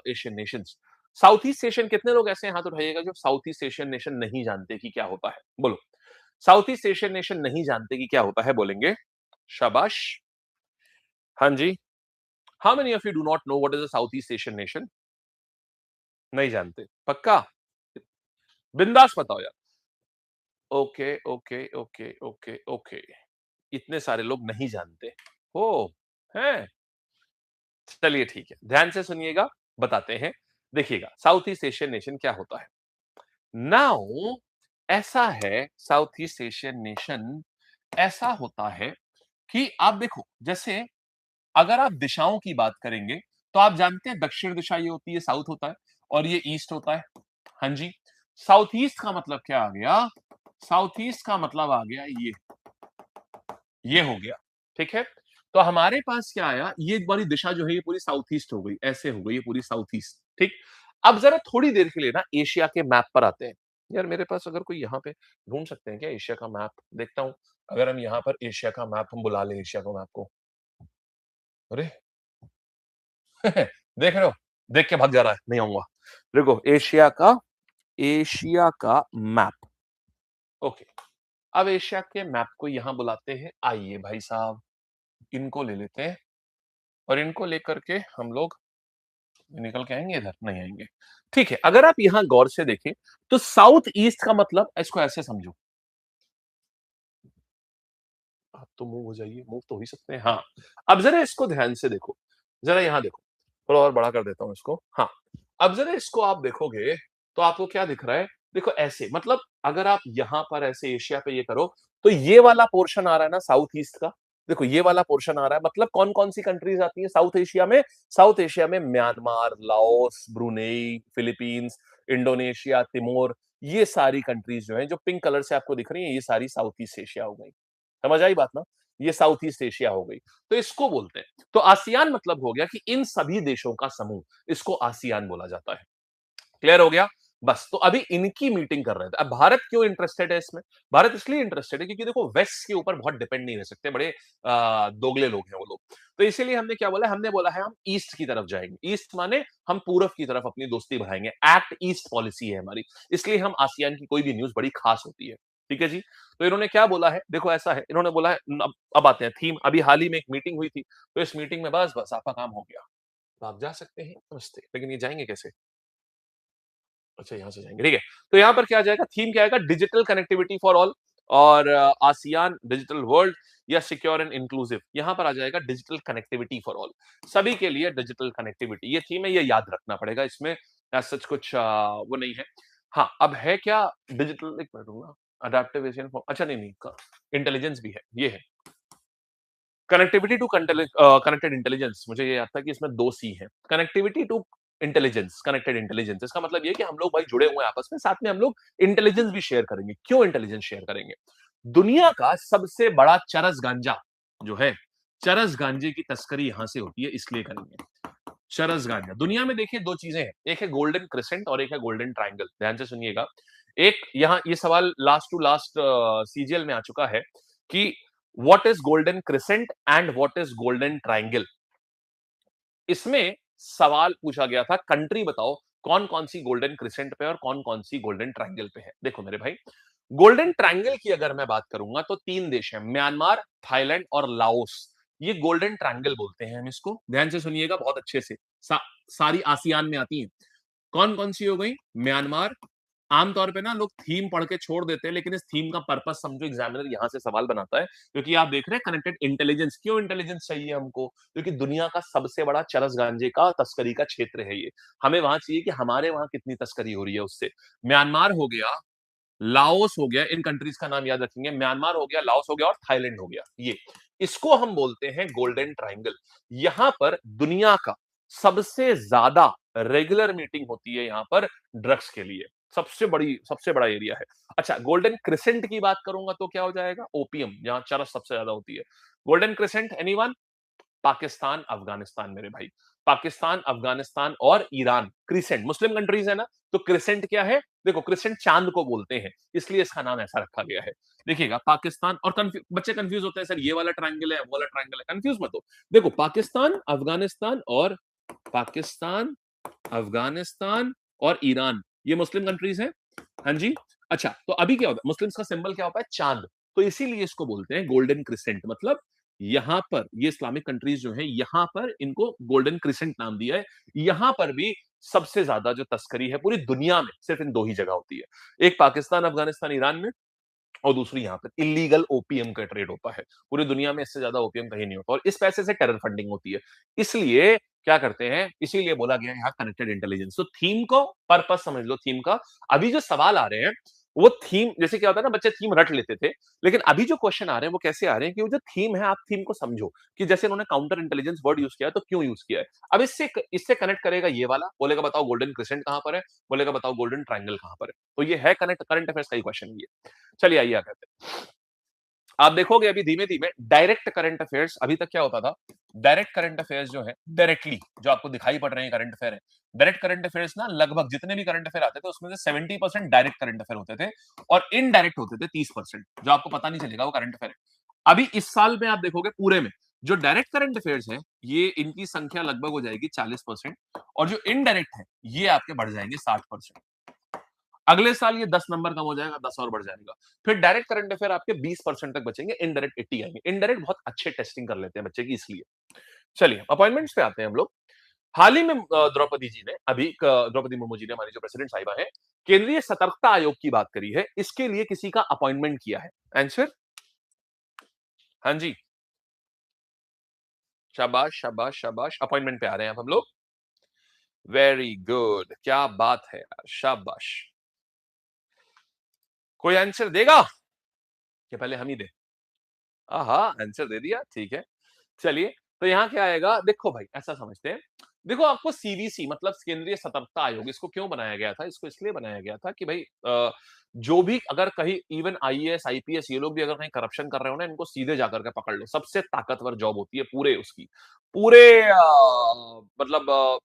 S1: Asian Nations. South East Asian, कितने लोग ऐसे हैं हाथ उठाइएगा जो साउथ ईस्ट एशियन नेशन नहीं जानते कि क्या होता है? बोलो, साउथ ईस्ट एशियन नेशन नहीं जानते कि क्या होता है, बोलेंगे? शाबाश। हाँ जी। How many of you do not know what is a South East Asian nation? नहीं जानते पक्का? बिंदास बताओ यार। Okay okay okay okay okay, इतने सारे लोग नहीं जानते हो हैं? चलिए ठीक है, ध्यान से सुनिएगा, बताते हैं। देखिएगा, साउथ ईस्ट एशियन नेशन क्या होता है। नाउ ऐसा है, साउथ ईस्ट एशियन नेशन ऐसा होता है कि आप देखो, जैसे अगर आप दिशाओं की बात करेंगे, तो आप जानते हैं दक्षिण दिशा ये होती है, साउथ होता है, और ये ईस्ट होता है। हाँ जी। साउथ ईस्ट का मतलब क्या आ गया? साउथ ईस्ट का मतलब आ गया ये हो गया। ठीक है, तो हमारे पास क्या आया, ये वाली दिशा जो है ये पूरी साउथ ईस्ट हो गई, ऐसे हो गई ये पूरी साउथ ईस्ट। ठीक, अब जरा थोड़ी देर के लिए ना एशिया के मैप पर आते हैं। यार मेरे पास अगर कोई यहाँ पे ढूंढ सकते हैं क्या एशिया का मैप? देखता हूँ, अगर हम यहाँ पर एशिया का मैप, हम बुला लें एशिया का मैप को। अरे देख रहे हो, देख के भाग जा रहा है, नहीं आऊंगा। देखो, एशिया का मैप। ओके, अब एशिया के मैप को यहां बुलाते हैं। आइए भाई साहब, इनको ले लेते हैं, और इनको लेकर के हम लोग निकल के आएंगे, इधर नहीं आएंगे। ठीक है, अगर आप यहां गौर से देखें, तो साउथ ईस्ट का मतलब, इसको ऐसे समझो। आप तो मूव हो जाइए, मूव तो हो ही सकते हैं। हाँ, अब जरा इसको ध्यान से देखो, जरा यहां देखो, थोड़ा और बड़ा कर देता हूं इसको। हाँ, अब जरा इसको आप देखोगे, तो आपको क्या दिख रहा है? देखो ऐसे, मतलब अगर आप यहां पर ऐसे एशिया पे ये करो, तो ये वाला पोर्शन आ रहा है ना साउथ ईस्ट का, देखो ये वाला पोर्शन आ रहा है, मतलब कौन कौन सी कंट्रीज आती है साउथ एशिया में? साउथ एशिया में Myanmar, Laos, Brunei, Philippines, Indonesia, Timor, ये सारी कंट्रीज जो है, जो पिंक कलर से आपको दिख रही है, ये सारी साउथ ईस्ट एशिया हो गई। समझ आई बात ना? ये साउथ ईस्ट एशिया हो गई। तो इसको बोलते हैं, तो आसियान मतलब हो गया कि इन सभी देशों का समूह, इसको आसियान बोला जाता है। क्लियर हो गया? बस तो अभी इनकी मीटिंग कर रहे थे। अब भारत क्यों इंटरेस्टेड है इसमें? भारत इसलिए इंटरेस्टेड है क्योंकि देखो वेस्ट के ऊपर बहुत डिपेंड नहीं रह सकते, बड़े दोगले लोग हैं वो लोग। तो इसीलिए हमने क्या बोला? हमने बोला है हम ईस्ट की तरफ जाएंगे। ईस्ट माने हम पूरब की तरफ अपनी दोस्ती बढ़ाएंगे। एक्ट ईस्ट पॉलिसी है हमारी, इसलिए हम आसियान की कोई भी न्यूज बड़ी खास होती है। ठीक है जी? तो इन्होंने क्या बोला है? देखो ऐसा है, इन्होंने बोला है, अब आते हैं थीम। अभी हाल ही में एक मीटिंग हुई थी, तो इस मीटिंग में बस बस आपका काम हो गया, तो आप जा सकते हैं, नमस्ते। लेकिन ये जाएंगे कैसे? अच्छा, यहाँ से जाएंगे, ठीक है। तो यहाँ पर क्या आ जाएगा? थीम क्या आएगा? डिजिटल कनेक्टिविटी फॉर ऑल, और आसियान डिजिटल वर्ल्ड, या सिक्योर एंड इंक्लूसिव। यहाँ पर आ जाएगा डिजिटल कनेक्टिविटी फॉर ऑल, सभी के लिए डिजिटल कनेक्टिविटी, ये थीम है, ये याद रखना पड़ेगा। इसमें सच कुछ वो नहीं है। हाँ, अब है क्या? डिजिटल, एक मिनट दूंगा, अडेप्टिव एशियन, अच्छा नहीं नहीं, इंटेलिजेंस भी है, ये है कनेक्टिविटी टू कनेक्टेड इंटेलिजेंस। मुझे ये याद था कि इसमें दो सी है, connectivity to intelligence, connected intelligence. इसका मतलब ये कि हम लोग भाई जुड़े हुए हैं आपस में, साथ में हम लोग इंटेलिजेंस भी शेयर करेंगे। क्यों इंटेलिजेंस शेयर करेंगे? दुनिया का सबसे बड़ा चरस गांजा जो है, चरस गांजे की तस्करी यहां से होती है, इसलिए करेंगे। चरस गांजा, दुनिया में देखिए दो चीजें हैं, एक है गोल्डन क्रिसेंट और एक है गोल्डन ट्रायंगल। ध्यान से सुनिएगा। एक यहाँ ये सवाल लास्ट टू लास्ट सीजीएल में आ चुका है कि what is golden crescent and what is golden triangle. इसमें सवाल पूछा गया था, कंट्री बताओ कौन कौन सी गोल्डन क्रिसेंट पे और कौन कौन सी गोल्डन ट्रायंगल पे है। देखो मेरे भाई, गोल्डन ट्रायंगल की अगर मैं बात करूंगा तो तीन देश हैं, म्यांमार, थाईलैंड और लाओस। ये गोल्डन ट्रायंगल बोलते हैं हम इसको। ध्यान से सुनिएगा बहुत अच्छे से, सारी आसियान में आती हैं। कौन कौन सी हो गई? म्यांमार। आमतौर पे ना लोग थीम पढ़ के छोड़ देते हैं, लेकिन इस थीम का पर्पस समझो, एग्जामिनर यहां से सवाल बनाता है, क्योंकि आप देख रहे हैं कनेक्टेड इंटेलिजेंस। क्यों इंटेलिजेंस चाहिए हमको? क्योंकि दुनिया का सबसे बड़ा चरस गांजे का तस्करी का क्षेत्र है ये। हमें वहां चाहिए कि हमारे वहां कितनी तस्करी हो रही है उससे। म्यांमार हो गया, लाओस हो गया, इन कंट्रीज का नाम याद रखेंगे, म्यांमार हो गया, लाओस हो गया और थाईलैंड हो गया। ये इसको हम बोलते हैं गोल्डन ट्रायंगल। यहां पर दुनिया का सबसे ज्यादा रेगुलर मीटिंग होती है, यहां पर ड्रग्स के लिए सबसे बड़ा एरिया है। अच्छा, गोल्डन क्रिसेंट की बात करूंगा तो क्या हो जाएगा? ओपियम, जहां चरस सबसे ज्यादा होती है। Golden crescent anyone? Pakistan, Afghanistan मेरे भाई। पाकिस्तान, अफगानिस्तान और ईरान क्रिसेंट, मुस्लिम कंट्रीज है ना, तो क्रिसेंट क्या है? देखो क्रिसेंट चांद को बोलते हैं, इसलिए इसका नाम ऐसा रखा गया है। देखिएगा पाकिस्तान, और बच्चे कंफ्यूज होते हैं, सर ये वाला ट्रायंगल है वो वाला ट्रायंगल है, कंफ्यूज मत हो। देखो पाकिस्तान, अफगानिस्तान और पाकिस्तान, अफगानिस्तान और ईरान, ये मुस्लिम कंट्रीज हैं। हाँ जी। अच्छा, तो अभी क्या होता है? मुस्लिम्स का सिंबल क्या होता है? चांद। तो इसीलिए इसको बोलते हैं गोल्डन क्रिसेंट। मतलब यहां पर ये इस्लामिक कंट्रीज जो है, यहां पर इनको गोल्डन क्रिसेंट नाम दिया है। यहां पर भी सबसे ज्यादा जो तस्करी है पूरी दुनिया में सिर्फ इन दो ही जगह होती है, एक पाकिस्तान, अफगानिस्तान, ईरान में, और दूसरी यहाँ पर इलीगल ओपीएम का ट्रेड होता है। पूरी दुनिया में इससे ज्यादा ओपीएम कहीं नहीं होता, और इस पैसे से टेरर फंडिंग होती है। इसलिए क्या करते हैं? इसीलिए बोला गया यहाँ कनेक्टेड इंटेलिजेंस। तो थीम को पर्पस समझ लो, थीम का। अभी जो सवाल आ रहे हैं वो थीम, जैसे क्या होता है ना, बच्चे थीम रट लेते थे, लेकिन अभी जो क्वेश्चन आ रहे हैं वो कैसे आ रहे हैं कि वो जो थीम है, आप थीम को समझो कि जैसे उन्होंने काउंटर इंटेलिजेंस वर्ड यूज किया है, तो क्यों यूज किया है। अब इससे इससे कनेक्ट करेगा ये वाला, बोलेगा बताओ गोल्डन क्रिसेंट कहां पर है, बोलेगा बताओ गोल्डन ट्रायंगल कहां पर है। तो ये है कनेक्ट, करंट अफेयर्स का ही क्वेश्चन ये। चलिए आइए आगे बढ़ते हैं। आप देखोगे अभी धीमे धीमे डायरेक्ट करंट अफेयर्स, अभी तक क्या होता था, डायरेक्ट करंट अफेयर्स जो है, डायरेक्टली जो आपको दिखाई पड़ रहे हैं करंट अफेयर है, डायरेक्ट करंट अफेयर्स ना, लगभग जितने भी करंट अफेयर आते थे उसमें से 70% डायरेक्ट करंट अफेयर होते थे, और इनडायरेक्ट होते थे 30%, जो आपको पता नहीं चलेगा वो करंट अफेयर है। अभी इस साल में आप देखोगे पूरे में जो डायरेक्ट करंट अफेयर्स है, ये इनकी संख्या लगभग हो जाएगी 40%, और जो इनडायरेक्ट है ये आपके बढ़ जाएंगे 60%। अगले साल ये 10 नंबर कम हो जाएगा, 10 और बढ़ जाएगा। फिर डायरेक्ट करंट अफेयर आपके 20% तक बचेंगे, इनडायरेक्ट 80 आएंगे। इनडायरेक्ट बहुत अच्छे टेस्टिंग कर लेते हैं बच्चे की, इसलिए। चलिए अपॉइंटमेंट्स पे आते हैं हम लोग। हाल ही में द्रौपदी जी ने, अभी द्रौपदी मुर्मू जी ने, हमारी जो प्रेसिडेंट साहिबा है, केंद्रीय सतर्कता आयोग की बात करी है, इसके लिए किसी का अपॉइंटमेंट किया है। आंसर? हाँ जी, शाबाश शाबाश शाबाश, अपॉइंटमेंट पे आ रहे हैं अब हम लोग। वेरी गुड, क्या बात है यार, शाबाश। कोई आंसर देगा कि पहले हम ही दे? आहा! आंसर दे दिया, ठीक है। चलिए, तो यहाँ क्या आएगा? देखो भाई, ऐसा समझते हैं। देखो आपको सीवीसी मतलब केंद्रीय सतर्कता आयोग इसको क्यों बनाया गया था? इसको इसलिए बनाया गया था कि भाई जो भी अगर कहीं इवन आईएएस, आईपीएस ये लोग भी अगर कहीं करप्शन कर रहे हो ना, इनको सीधे जाकर के पकड़ लो। सबसे ताकतवर जॉब होती है पूरे उसकी, पूरे मतलब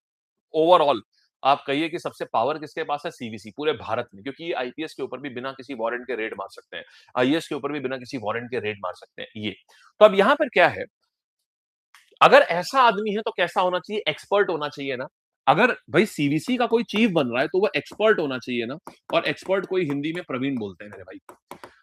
S1: ओवरऑल आप कहिए कि सबसे पावर किसके पास है? सीवीसी पूरे भारत में, क्योंकि ये आईपीएस के ऊपर भी बिना किसी वारंट के रेड मार सकते हैं। आईएएस के ऊपर भी बिना किसी वारंट के रेड मार सकते हैं, ये। तो अब यहाँ पर क्या है, अगर ऐसा आदमी है तो कैसा होना चाहिए? एक्सपर्ट होना चाहिए ना। अगर भाई सीवीसी का कोई चीफ बन रहा है तो वो एक्सपर्ट होना चाहिए ना। और एक्सपर्ट कोई हिंदी में प्रवीण बोलते हैं मेरे भाई।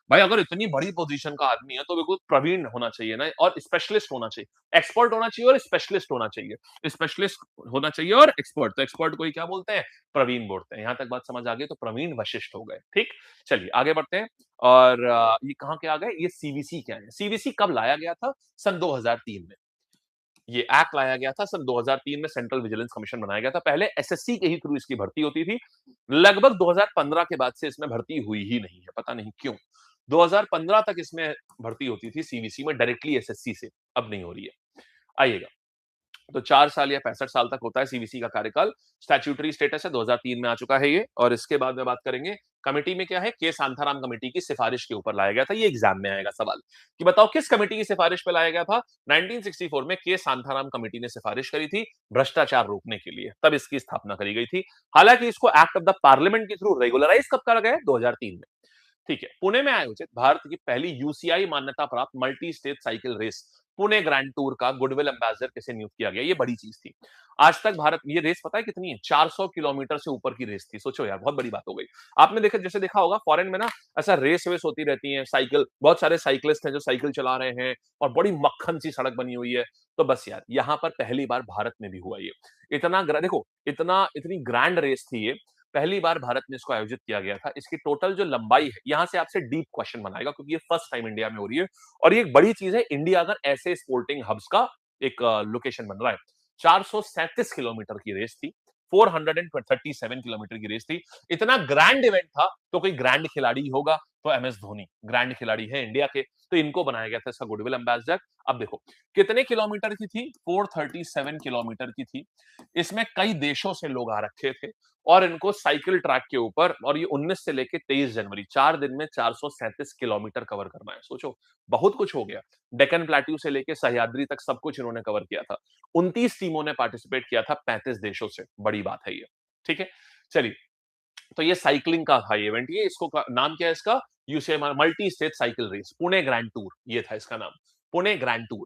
S1: भाई अगर इतनी बड़ी पोजीशन का आदमी है तो बिल्कुल प्रवीण होना चाहिए ना, और स्पेशलिस्ट होना चाहिए। एक्सपर्ट होना चाहिए और स्पेशलिस्ट होना चाहिए। स्पेशलिस्ट होना चाहिए और एक्सपर्ट, तो एक्सपर्ट को ही क्या बोलते हैं? प्रवीण बोलते हैं। यहां तक बात समझ आ गई, तो प्रवीण वशिष्ठ हो गए। ठीक, चलिए आगे बढ़ते हैं। और ये कहां के आ गए? ये सीवीसी क्या है? सीवीसी कब लाया गया था? सन 2003 में ये एक्ट लाया गया था। सन 2003 में सेंट्रल विजिलेंस कमीशन बनाया गया था। पहले एसएससी के ही थ्रू इसकी भर्ती होती थी। लगभग 2015 के बाद से इसमें भर्ती हुई ही नहीं है, पता नहीं क्यों। 2015 तक इसमें भर्ती होती थी सीवीसी में डायरेक्टली एसएससी से, अब नहीं हो रही है। आइएगा, तो 4 साल या 65 साल तक होता है सीवीसी का कार्यकाल। स्टैट्यूटरी स्टेटस है, 2003 में आ चुका है ये। और इसके बाद में बात करेंगे कमिटी में क्या है? के शांताराम कमिटी की सिफारिश के ऊपर लाया गया था। ये एग्जाम में आएगा सवाल कि बताओ किस कमिटी की सिफारिश पे लाया गया था? 1964 में के शांताराम कमिटी ने सिफारिश करी थी भ्रष्टाचार रोकने के लिए, तब इसकी स्थापना करी गई थी। हालांकि इसको एक्ट ऑफ द पार्लियामेंट के थ्रू रेगुलराइज कब करा गया? 2003 में। ठीक है, पुणे में आयोजित भारत की पहली यूसीआई मान्यता प्राप्त multi state cycle race Pune grand tour का गुडविल एम्बेसडर किसे नियुक्त किया गया? ये बड़ी चीज थी। आज तक भारत, ये रेस पता है कितनी है? 400 किलोमीटर से ऊपर की रेस थी। सोचो यार, बहुत बड़ी बात हो गई। आपने देखा, जैसे देखा होगा फॉरेन में ना, ऐसा रेस वेस होती रहती है साइकिल, बहुत सारे साइकिलिस्ट हैं जो साइकिल चला रहे हैं और बड़ी मक्खन सी सड़क बनी हुई है। तो बस यार, यहाँ पर पहली बार भारत में भी हुआ ये। देखो, इतनी ग्रैंड रेस थी ये, पहली बार भारत में इसको आयोजित किया गया था। इसकी टोटल जो लंबाई है, यहां से आपसे डीप क्वेश्चन बनाएगा क्योंकि ये फर्स्ट टाइम इंडिया में हो रही है। और ये एक बड़ी चीज है, इंडिया अगर ऐसे स्पोर्टिंग हब्स का एक लोकेशन बन रहा है। 437 किलोमीटर की रेस थी, 437 किलोमीटर की रेस थी। इतना ग्रैंड इवेंट था, तो कोई ग्रैंड खिलाड़ी होगा तो एमएस धोनी ग्रैंड खिलाड़ी है इंडिया के, तो इनको बनाया गया था इसका गुडविल एम्बेसडर। अब देखो कितने किलोमीटर की थी? 437 किलोमीटर की थी। इसमें कई देशों से लोग आ रखे थे और इनको साइकिल ट्रैक के ऊपर, और ये 19 से लेके 23 जनवरी 4 दिन में 437 किलोमीटर कवर करना है। सोचो, बहुत कुछ हो गया। डेक्कन प्लेट्यू से लेके सह्याद्री तक सब कुछ इन्होंने कवर किया था। 29 टीमों ने पार्टिसिपेट किया था 35 देशों से, बड़ी बात है ये। ठीक है, चलिए, तो ये साइकिलिंग का था ये इवेंट। ये इसको नाम क्या है इसका? UCI multi state cycle race Pune grand tour, ये था इसका नाम, पुणे ग्रैंड टूर।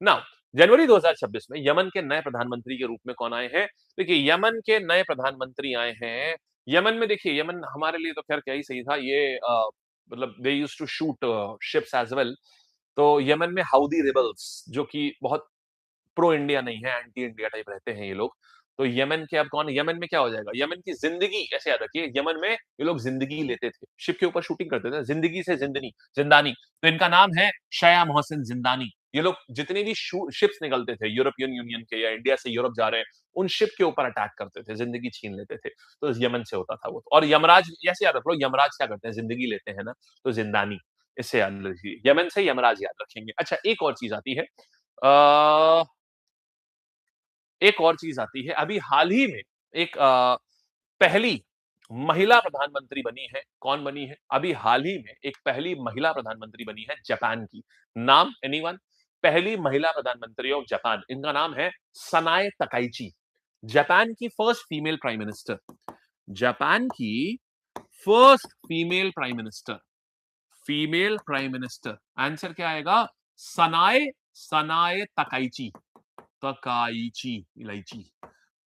S1: नाउ जनवरी 2026 में यमन के नए प्रधानमंत्री के रूप में कौन आए हैं? देखिए, यमन के नए प्रधानमंत्री आए हैं। यमन में देखिए, यमन हमारे लिए तो खैर क्या ही सही था ये, मतलब they used to shoot ships as well. तो यमन में हाउदी रिबल्स, जो कि बहुत प्रो इंडिया नहीं है, एंटी इंडिया टाइप रहते हैं ये लोग। तो यमन के अब कौन? यमन में क्या हो जाएगा? यमन की जिंदगी, ऐसे याद रखिए, यमन में ये लोग जिंदगी लेते थे, शिप के ऊपर शूटिंग करते थे, जिंदगी से जिंदनी जिंदानी। तो इनका नाम है शया मोहसिन जिंदानी। ये लोग जितनी भी शिप्स निकलते थे यूरोपियन यूनियन के या इंडिया से यूरोप जा रहे हैं, उन शिप के ऊपर अटैक करते थे, जिंदगी छीन लेते थे। तो यमन से होता था वो। और यमराज, ऐसे याद रख लो, यमराज क्या करते हैं? जिंदगी लेते हैं ना, तो जिंदानी, इससे याद रखिए, यमन से यमराज याद रखेंगे। अच्छा, एक और चीज आती है, एक और चीज आती है, अभी हाल ही में एक पहली महिला प्रधानमंत्री बनी है। कौन बनी है? अभी हाल ही में एक पहली महिला प्रधानमंत्री बनी है जापान की। नाम एनीवन? पहली महिला प्रधानमंत्री ऑफ जापान, इनका नाम है सनाए तकाइची। जापान की first female prime minister, Japan की first female prime minister. Answer क्या आएगा? सनाए सनाए तकाइची। तकाइची, इलायची,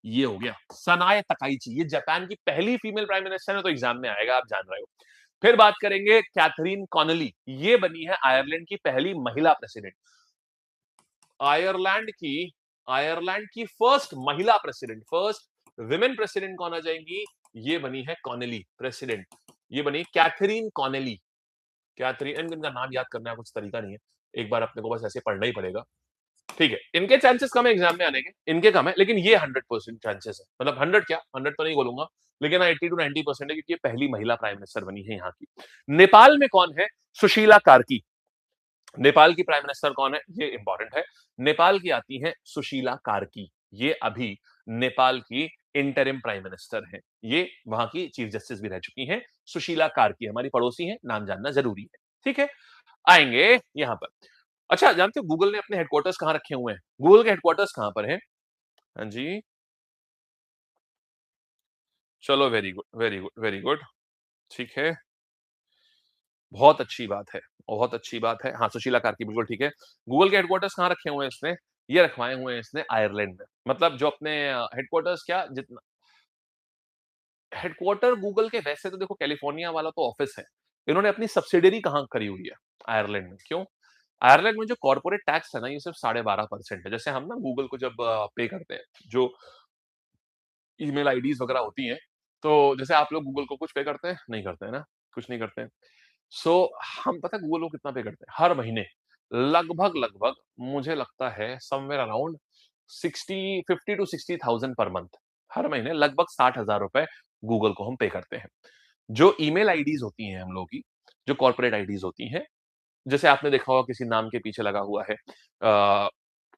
S1: ये हो गया सनाए तकाइची। ये जापान की पहली फीमेल प्राइम मिनिस्टर है, तो एग्जाम में आएगा, आप जान रहे हो। फिर बात करेंगे कैथरीन कॉनली, ये बनी है आयरलैंड की पहली महिला प्रेसिडेंट। आयरलैंड की फर्स्ट महिला प्रेसिडेंट, फर्स्ट विमेन प्रेसिडेंट कौन आ जाएंगी? ये बनी है कॉनली प्रेसिडेंट, ये बनी कैथरीन कॉनली। कैथरीन, इनका नाम याद करने का कुछ तरीका नहीं है, एक बार अपने को बस ऐसे पढ़ना ही पड़ेगा। ठीक है, इनके चांसेस कम है एग्जाम में आने के, इनके कम है, लेकिन ये 100% चांसेस है। मतलब 100 क्या, 100 तो नहीं बोलूंगा, लेकिन 80 to 90% है, क्योंकि ये पहली महिला प्राइम मिनिस्टर बनी है यहाँ की। नेपाल में कौन है? सुशीला कार्की। नेपाल की प्राइम मिनिस्टर कौन है, ये इंपॉर्टेंट है। नेपाल की आती है सुशीला कार्की। ये अभी नेपाल की इंटरिम प्राइम मिनिस्टर हैं। ये वहां की चीफ जस्टिस भी रह चुकी हैं। सुशीला कार्की हमारी पड़ोसी हैं, नाम जानना जरूरी है। ठीक है, आएंगे यहां पर। अच्छा, जानते हो गूगल ने अपने हेडक्वार्टर्स कहां रखे हुए हैं? गूगल के हेडक्वार्टर्स कहां पर हैं? हाँ जी, चलो, very good, very good, very good. ठीक है, बहुत अच्छी बात है, बहुत अच्छी बात है। हाँ, सुशीला कार्की बिल्कुल ठीक है। गूगल के हेडक्वार्टर्स कहाँ रखे हुए हैं इसने? ये रखवाए हुए हैं इसने आयरलैंड में। मतलब जो अपने हेडक्वार्टर्स क्या जितना हेडक्वार्टर गूगल के वैसे तो देखो कैलिफोर्निया वाला तो ऑफिस है। इन्होंने अपनी सब्सिडियरी कहाँ करी हुई है? आयरलैंड में। क्यों? आयरलैंड में जो कॉर्पोरेट टैक्स है ना, ये सिर्फ 12.5% है। जैसे हम ना गूगल को जब पे करते हैं, जो ईमेल आईडीज वगैरह होती हैं, तो जैसे आप लोग गूगल को कुछ पे करते हैं? नहीं करते हैं ना, कुछ नहीं करते हैं। सो हम पता है गूगल को कितना पे करते हैं हर महीने? लगभग लगभग मुझे लगता है somewhere around 50 to 60,000 per month. हर महीने लगभग 60,000 रुपए गूगल को हम पे करते हैं। जो ईमेल आईडीज होती हैं हम लोगों की, जो कॉर्पोरेट आईडीज होती हैं, जैसे आपने देखा होगा किसी नाम के पीछे लगा हुआ है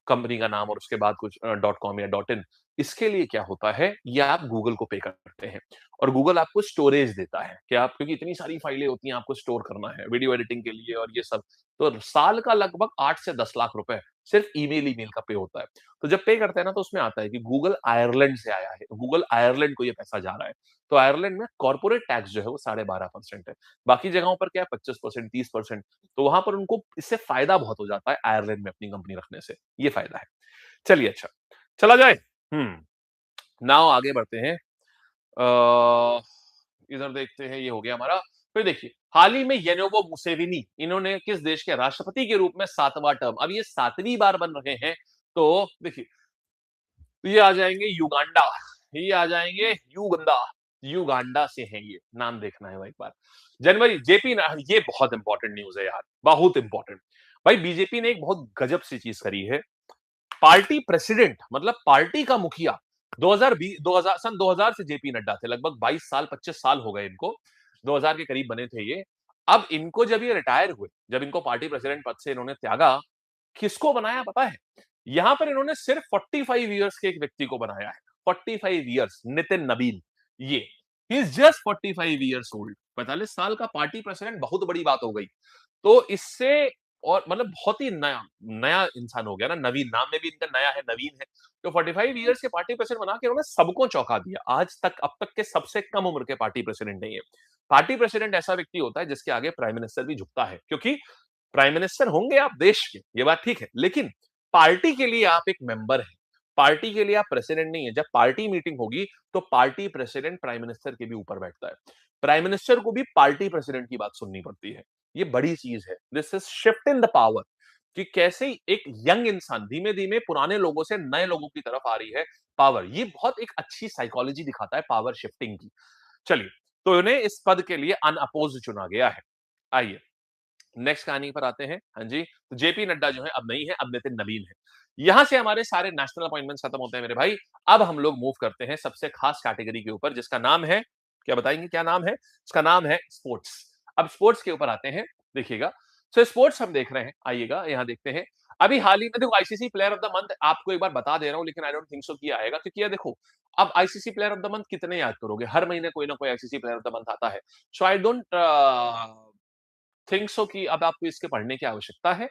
S1: कंपनी का नाम और उसके बाद कुछ डॉट कॉम या डॉट इन। इसके लिए क्या होता है, ये आप गूगल को पे करते हैं और गूगल आपको स्टोरेज देता है कि आप, क्योंकि इतनी सारी फाइलें होती हैं आपको स्टोर करना है वीडियो एडिटिंग के लिए और ये सब। तो साल का लगभग 8 से 10 लाख रुपए सिर्फ ईमेल ईमेल का पे होता है। तो जब पे करते हैं ना, तो उसमें आता है कि गूगल आयरलैंड से आया है, गूगल आयरलैंड को ये पैसा जा रहा है। तो आयरलैंड में कॉर्पोरेट टैक्स जो है वो 12.5% है। बाकी जगहों पर क्या है, 25%, 30%। तो वहां पर उनको इससे फायदा बहुत हो जाता है आयरलैंड में अपनी कंपनी रखने से। ये फायदा है। चलिए, अच्छा, चला जाए। नाउ आगे बढ़ते हैं। इधर देखते हैं, ये हो गया हमारा। फिर देखिए, हाल ही में येनोबो मुसेविनी, इन्होंने किस देश के राष्ट्रपति के रूप में 7वां टर्म, अब ये 7वीं बार बन रहे हैं। तो देखिए, ये आ जाएंगे युगांडा, ये आ जाएंगे युगंदा, युगांडा से हैं ये। नाम देखना है भाई एक बार। जनवरी, जेपी, ये बहुत इंपॉर्टेंट न्यूज है यार, बहुत इंपॉर्टेंट। भाई बीजेपी ने एक बहुत गजब सी चीज करी है। पार्टी प्रेसिडेंट, मतलब पार्टी का मुखिया, 2020 2000 सन 2000 से जेपी नड्डा थे, लगभग 22 साल 25 साल हो गए इनको। 2000 के करीब बने थे ये। अब इनको जब ये रिटायर हुए, जब इनको पार्टी प्रेसिडेंट पद से इन्होंने त्यागा, किसको बनाया पता है? यहां पर इन्होंने सिर्फ 45 ईयर्स के एक व्यक्ति को बनाया है। 45 ईयर्स, नितिन नबीन। ये he is just 45 years old. 45 साल का पार्टी प्रेसिडेंट, बहुत बड़ी बात हो गई। तो इससे, और मतलब बहुत ही नया नया इंसान हो गया ना, नवीन, नाम में भी इनका नया है, नवीन है। तो 45 ईयर्स के पार्टी प्रेसिडेंट बना के उन्होंने सबको चौंका दिया। आज तक, अब तक के सबसे कम उम्र के पार्टी प्रेसिडेंट नहीं है। पार्टी प्रेसिडेंट ऐसा व्यक्ति होता है जिसके आगे प्राइम मिनिस्टर भी झुकता है, क्योंकि प्राइम मिनिस्टर होंगे आप देश के, ये बात ठीक है, लेकिन पार्टी के लिए आप एक मेंबर हैं। पार्टी के लिए आप प्रेसिडेंट नहीं है। जब पार्टी मीटिंग होगी, तो पार्टी प्रेसिडेंट प्राइम मिनिस्टर के भी ऊपर बैठता है। प्राइम मिनिस्टर को भी पार्टी प्रेसिडेंट की बात सुननी पड़ती है। ये बड़ी चीज है। This is shift in the power, कि कैसे एक यंग इंसान धीमे धीमे पुराने लोगों से नए लोगों की तरफ आ रही है पावर। ये बहुत एक अच्छी साइकोलॉजी दिखाता है पावर शिफ्टिंग की। चलिए, तो इन्हें इस पद के लिए अनअपोज्ड चुना गया है। आइए नेक्स्ट कहानी पर आते हैं। हाँ जी, तो जेपी नड्डा जो है अब नहीं है, अब नितिन नवीन है। यहां से हमारे सारे नेशनल अपॉइंटमेंट्स खत्म होते हैं मेरे भाई। अब हम लोग मूव करते हैं सबसे खास कैटेगरी के ऊपर, जिसका नाम है, क्या बताएंगे क्या नाम है? इसका नाम है स्पोर्ट्स। अब स्पोर्ट्स के ऊपर आते हैं, देखिएगा। सो स्पोर्ट्स हम देख रहे हैं, आइएगा यहां देखते हैं। अभी हाल ही में देखो, ICC player of the month आपको एक बार बता दे रहा हूं, लेकिन आई डोंट थिंक सो कि आएगा, क्योंकि ये देखो, अब ICC player of the month कितने याद करोगे? हर महीने कोई ना कोई ICC player of the month आता है। सो आई डोंट थिंक सो कि अब आपको इसके पढ़ने की आवश्यकता है।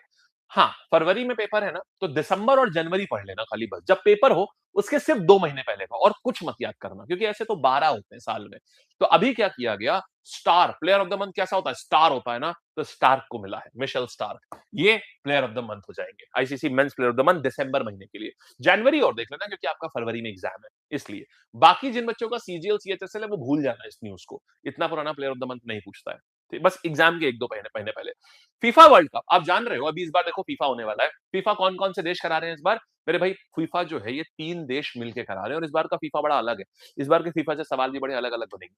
S1: हाँ, फरवरी में पेपर है ना, तो दिसंबर और जनवरी पढ़ लेना खाली बस। जब पेपर हो, उसके सिर्फ 2 महीने पहले का, और कुछ मत याद करना, क्योंकि ऐसे तो 12 होते हैं साल में। तो अभी क्या किया गया, star player of the month कैसा होता है? स्टार होता है ना, तो स्टार्क को मिला है, मिशेल स्टार्क। ये प्लेयर ऑफ द मंथ हो जाएंगे, ICC men's player of the month दिसंबर महीने के लिए। जनवरी और देख लेना, क्योंकि आपका फरवरी में एग्जाम है, इसलिए। बाकी जिन बच्चों का सीजीएल सीएचएसएल है, वो भूल जाना इस न्यूज को। इतना पुराना प्लेयर ऑफ द मंथ नहीं पूछता है। बस एग्जाम के 1-2 महीने पहले। फीफा वर्ल्ड कप आप जान रहे हो, अभी इस बार देखो फीफा होने वाला है। फीफा कौन कौन से देश करा रहे हैं इस बार? मेरे भाई, फीफा जो है ये 3 देश मिलके करा रहे हैं, और इस बार का फीफा बड़ा अलग है। इस बार के फीफा से सवाल भी बड़े अलग अलग बनेंगे।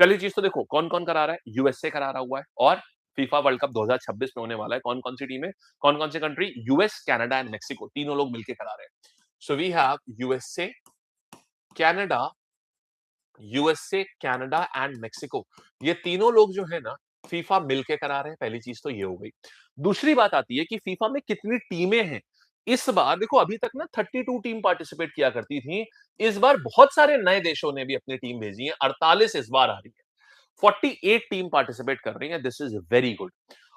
S1: पहली चीज तो देखो, कौन कौन करा रहा है? यूएसए करा रहा हुआ है। और फीफा वर्ल्ड कप 2026 में होने वाला है। कौन कौन सी टीमें, कौन कौन सी country? US, Canada and Mexico, तीनों लोग मिलकर करा रहे हैं। So we have USA, Canada, USA, Canada and Mexico. ये तीनों लोग जो है ना, फीफा मिलके करा रहे हैं, पहली चीज तो ये हो गई। दूसरी बात आती है कि फीफा में कितनी टीमें हैं। इस बार देखो, अभी तक ना 32 टीम पार्टिसिपेट किया करती थी। इस बार बहुत सारे नए देशों ने भी अपनी टीम भेजी है, 48 इस बार आ रही है। 48 टीम पार्टिसिपेट कर रही है, दिस इज वेरी गुड।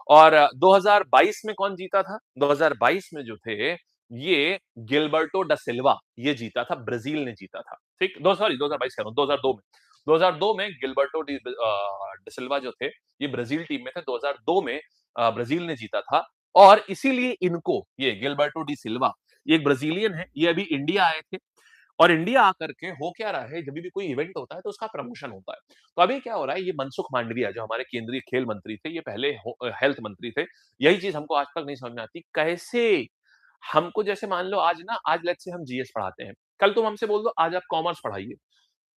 S1: और 2022 में कौन जीता था? 2022 में जो थे, ये गिलबर्टो डा सिल्वा, ये जीता था, ब्राजील ने जीता था। ठीक, दो सॉरी 2022 कह रहा हूं, 2002 में। 2002 में गिलबर्टो डा सिल्वा जो थे, ये ब्राजील टीम में थे। 2002 में ब्राजील ने जीता था। और इसीलिए इनको, ये गिलबर्टो डी सिल्वा, ये एक ब्राजीलियन है, ये अभी इंडिया आए थे। और इंडिया आकर के हो क्या रहा है, जब भी कोई इवेंट होता है तो उसका प्रमोशन होता है। तो अभी क्या हो रहा है, ये मनसुख मांडविया जो हमारे केंद्रीय खेल मंत्री थे, ये पहले हेल्थ मंत्री थे। यही चीज हमको आज तक नहीं समझ में आती, कैसे हमको, जैसे मान लो आज ना, आज लेट्स से हम जीएस पढ़ाते हैं, कल तुम हमसे बोल दो आज आप कॉमर्स पढ़ाइए,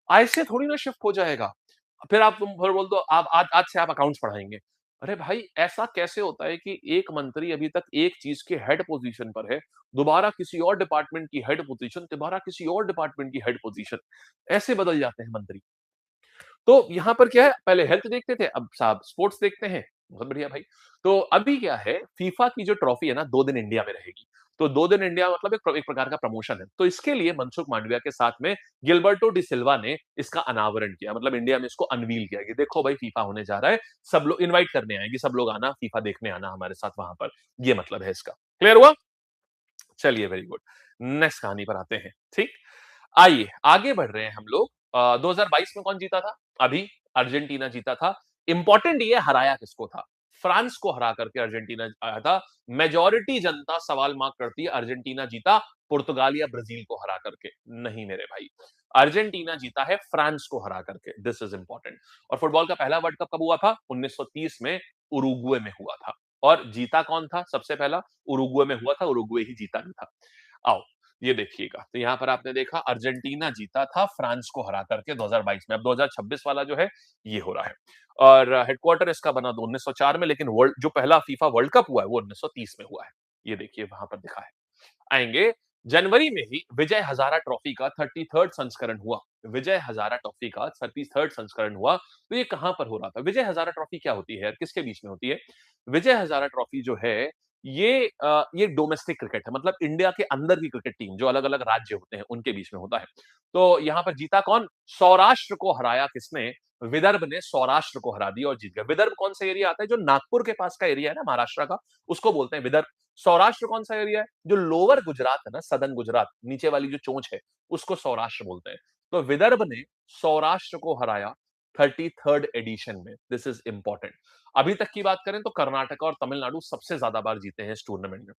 S1: ऐसे थोड़ी ना शिफ्ट हो जाएगा। फिर तुम फिर बोल दो आप आज आज से आप अकाउंट्स पढ़ाएंगे। अरे भाई, ऐसा कैसे होता है कि एक मंत्री अभी तक एक चीज के हेड पोजीशन पर है, दोबारा किसी और डिपार्टमेंट की हेड पोजीशन, दोबारा किसी और डिपार्टमेंट की हेड पोजीशन, ऐसे बदल जाते हैं मंत्री। तो यहाँ पर क्या है, पहले हेल्थ देखते थे, अब साहब स्पोर्ट्स देखते हैं। बहुत बढ़िया भाई। तो अभी क्या है, फीफा की जो ट्रॉफी है ना, 2 दिन इंडिया में रहेगी। तो 2 दिन इंडिया मतलब एक प्रकार का प्रमोशन है। तो इसके लिए मनसुख मांडविया के साथ में गिलबर्टो डी सिल्वा ने इसका अनावरण किया, मतलब इंडिया में इसको अनवील किया कि देखो भाई, फीफा होने जा रहा है, सब लोग इन्वाइट करने आएंगे, सब लोग आना, फीफा देखने आना हमारे साथ वहां पर। ये मतलब है इसका। क्लियर हुआ? चलिए, वेरी गुड। नेक्स्ट कहानी पर आते हैं। ठीक, आइए आगे बढ़ रहे हैं हम लोग। 2022 में कौन जीता था? अभी अर्जेंटीना जीता था। इंपॉर्टेंट ये हराया किसको था? फ्रांस को हरा करके अर्जेंटीना आया था। मेजॉरिटी जनता सवाल मार्क करती है अर्जेंटीना जीता पुर्तगाल या ब्राजील को हरा करके। नहीं मेरे भाई, अर्जेंटीना जीता है फ्रांस को हरा करके। This is important. और फुटबॉल का पहला वर्ल्ड कप कब हुआ था? 1930 में उरुग्वे में हुआ था। और जीता कौन था सबसे पहला? उरुग्वे में हुआ था, उरुग्वे ही जीता नहीं था। आओ ये देखिएगा, तो यहां पर आपने देखा अर्जेंटीना जीता था फ्रांस को हरा करके 2022 में। अब 2026 वाला जो है, ये हो रहा है। और हेडक्वार्टर इसका बना 1904 में, लेकिन वर्ल्ड जो पहला फीफा वर्ल्ड कप हुआ है वो 1930 में हुआ है। ये देखिए वहां पर दिखा है। आएंगे, जनवरी में ही विजय हजारा ट्रॉफी का 33rd संस्करण हुआ। विजय हजारा ट्रॉफी का 33rd संस्करण हुआ। तो ये कहां पर हो रहा था? विजय हजारा ट्रॉफी क्या होती है, किसके बीच में होती है? विजय हजारा ट्रॉफी जो है, ये डोमेस्टिक क्रिकेट है, मतलब इंडिया के अंदर की क्रिकेट टीम, जो अलग अलग राज्य होते हैं उनके बीच में होता है। तो यहां पर जीता कौन? सौराष्ट्र को हराया किसने? विदर्भ ने सौराष्ट्र को हरा दिया और जीत गया। विदर्भ कौन सा एरिया आता है? जो नागपुर के पास का एरिया है ना, महाराष्ट्र का, उसको बोलते हैं विदर्भ। सौराष्ट्र कौन सा एरिया है? जो लोअर गुजरात है ना, सदर्न गुजरात, नीचे वाली जो चोंच है, उसको सौराष्ट्र बोलते हैं। तो विदर्भ ने सौराष्ट्र को हराया 33rd एडिशन में। This is important. अभी तक की बात करें तो कर्नाटक और तमिलनाडु सबसे ज्यादा बार जीते हैं इस टूर्नामेंट में।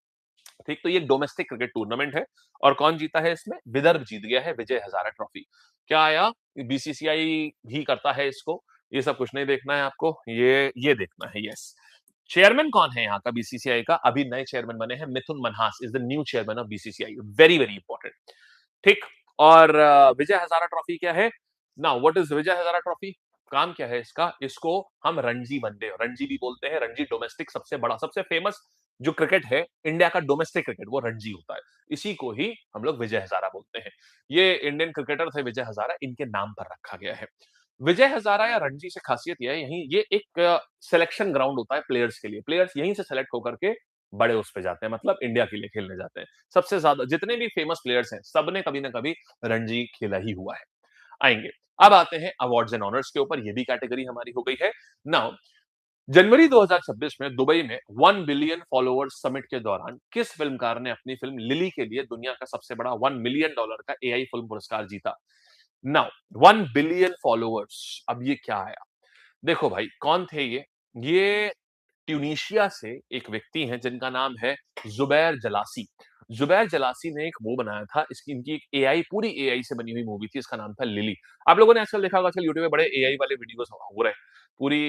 S1: ठीक, तो ये डोमेस्टिक क्रिकेट टूर्नामेंट है। और कौन जीता है इसमें? विदर्भ जीत गया है विजय हजारा ट्रॉफी। क्या आया? बीसीसीआई भी करता है इसको। ये सब कुछ नहीं देखना है आपको, ये देखना है। यस, चेयरमैन कौन है यहाँ का बीसीसीआई का? अभी नए चेयरमैन बने हैं, Mithun Manhas is the new chairman of BCCI. Very very important. ठीक, और विजय हजारा ट्रॉफी क्या है? Now what is Vijay Hazare trophy? काम क्या है इसका? इसको हम रणजी वनडे, रणजी भी बोलते हैं। रणजी डोमेस्टिक सबसे बड़ा, सबसे फेमस जो क्रिकेट है इंडिया का, डोमेस्टिक क्रिकेट, वो रणजी होता है। इसी को ही हम लोग विजय हजारा बोलते हैं। ये इंडियन क्रिकेटर थे विजय हजारा, इनके नाम पर रखा गया है। विजय हजारा या रणजी से खासियत यह है, यही ये एक सिलेक्शन ग्राउंड होता है प्लेयर्स के लिए। प्लेयर्स यहीं से सेलेक्ट होकर के बड़े उस पे जाते हैं, मतलब इंडिया के लिए खेलने जाते हैं। सबसे ज्यादा जितने भी फेमस प्लेयर्स हैं, सबने कभी ना कभी रणजी खेला ही हुआ है। आएंगे, अब आते हैं अवार्ड्स एंड ऑनर्स के ऊपर। ये भी कैटेगरी हमारी हो गई है। नाउ, जनवरी 2026 में दुबई में 1 बिलियन फॉलोअर्स समिट के दौरान किस फिल्मकार ने अपनी फिल्म लिली के लिए दुनिया का सबसे बड़ा $1 मिलियन का एआई फिल्म पुरस्कार जीता? नाउ, 1 बिलियन फॉलोअर्स, अब ये क्या आया? देखो भाई, कौन थे ये ट्यूनीशिया से एक व्यक्ति हैं जिनका नाम है जुबैर जलासी। जुबैर जलासी ने एक वो बनाया था, इसकी इनकी एक एआई, पूरी एआई से बनी हुई मूवी थी, इसका नाम था लिली। आप लोगों ने आजकल देखा होगा, आजकल यूट्यूब में बड़े एआई वाले वीडियोस हो रहे हैं। पूरी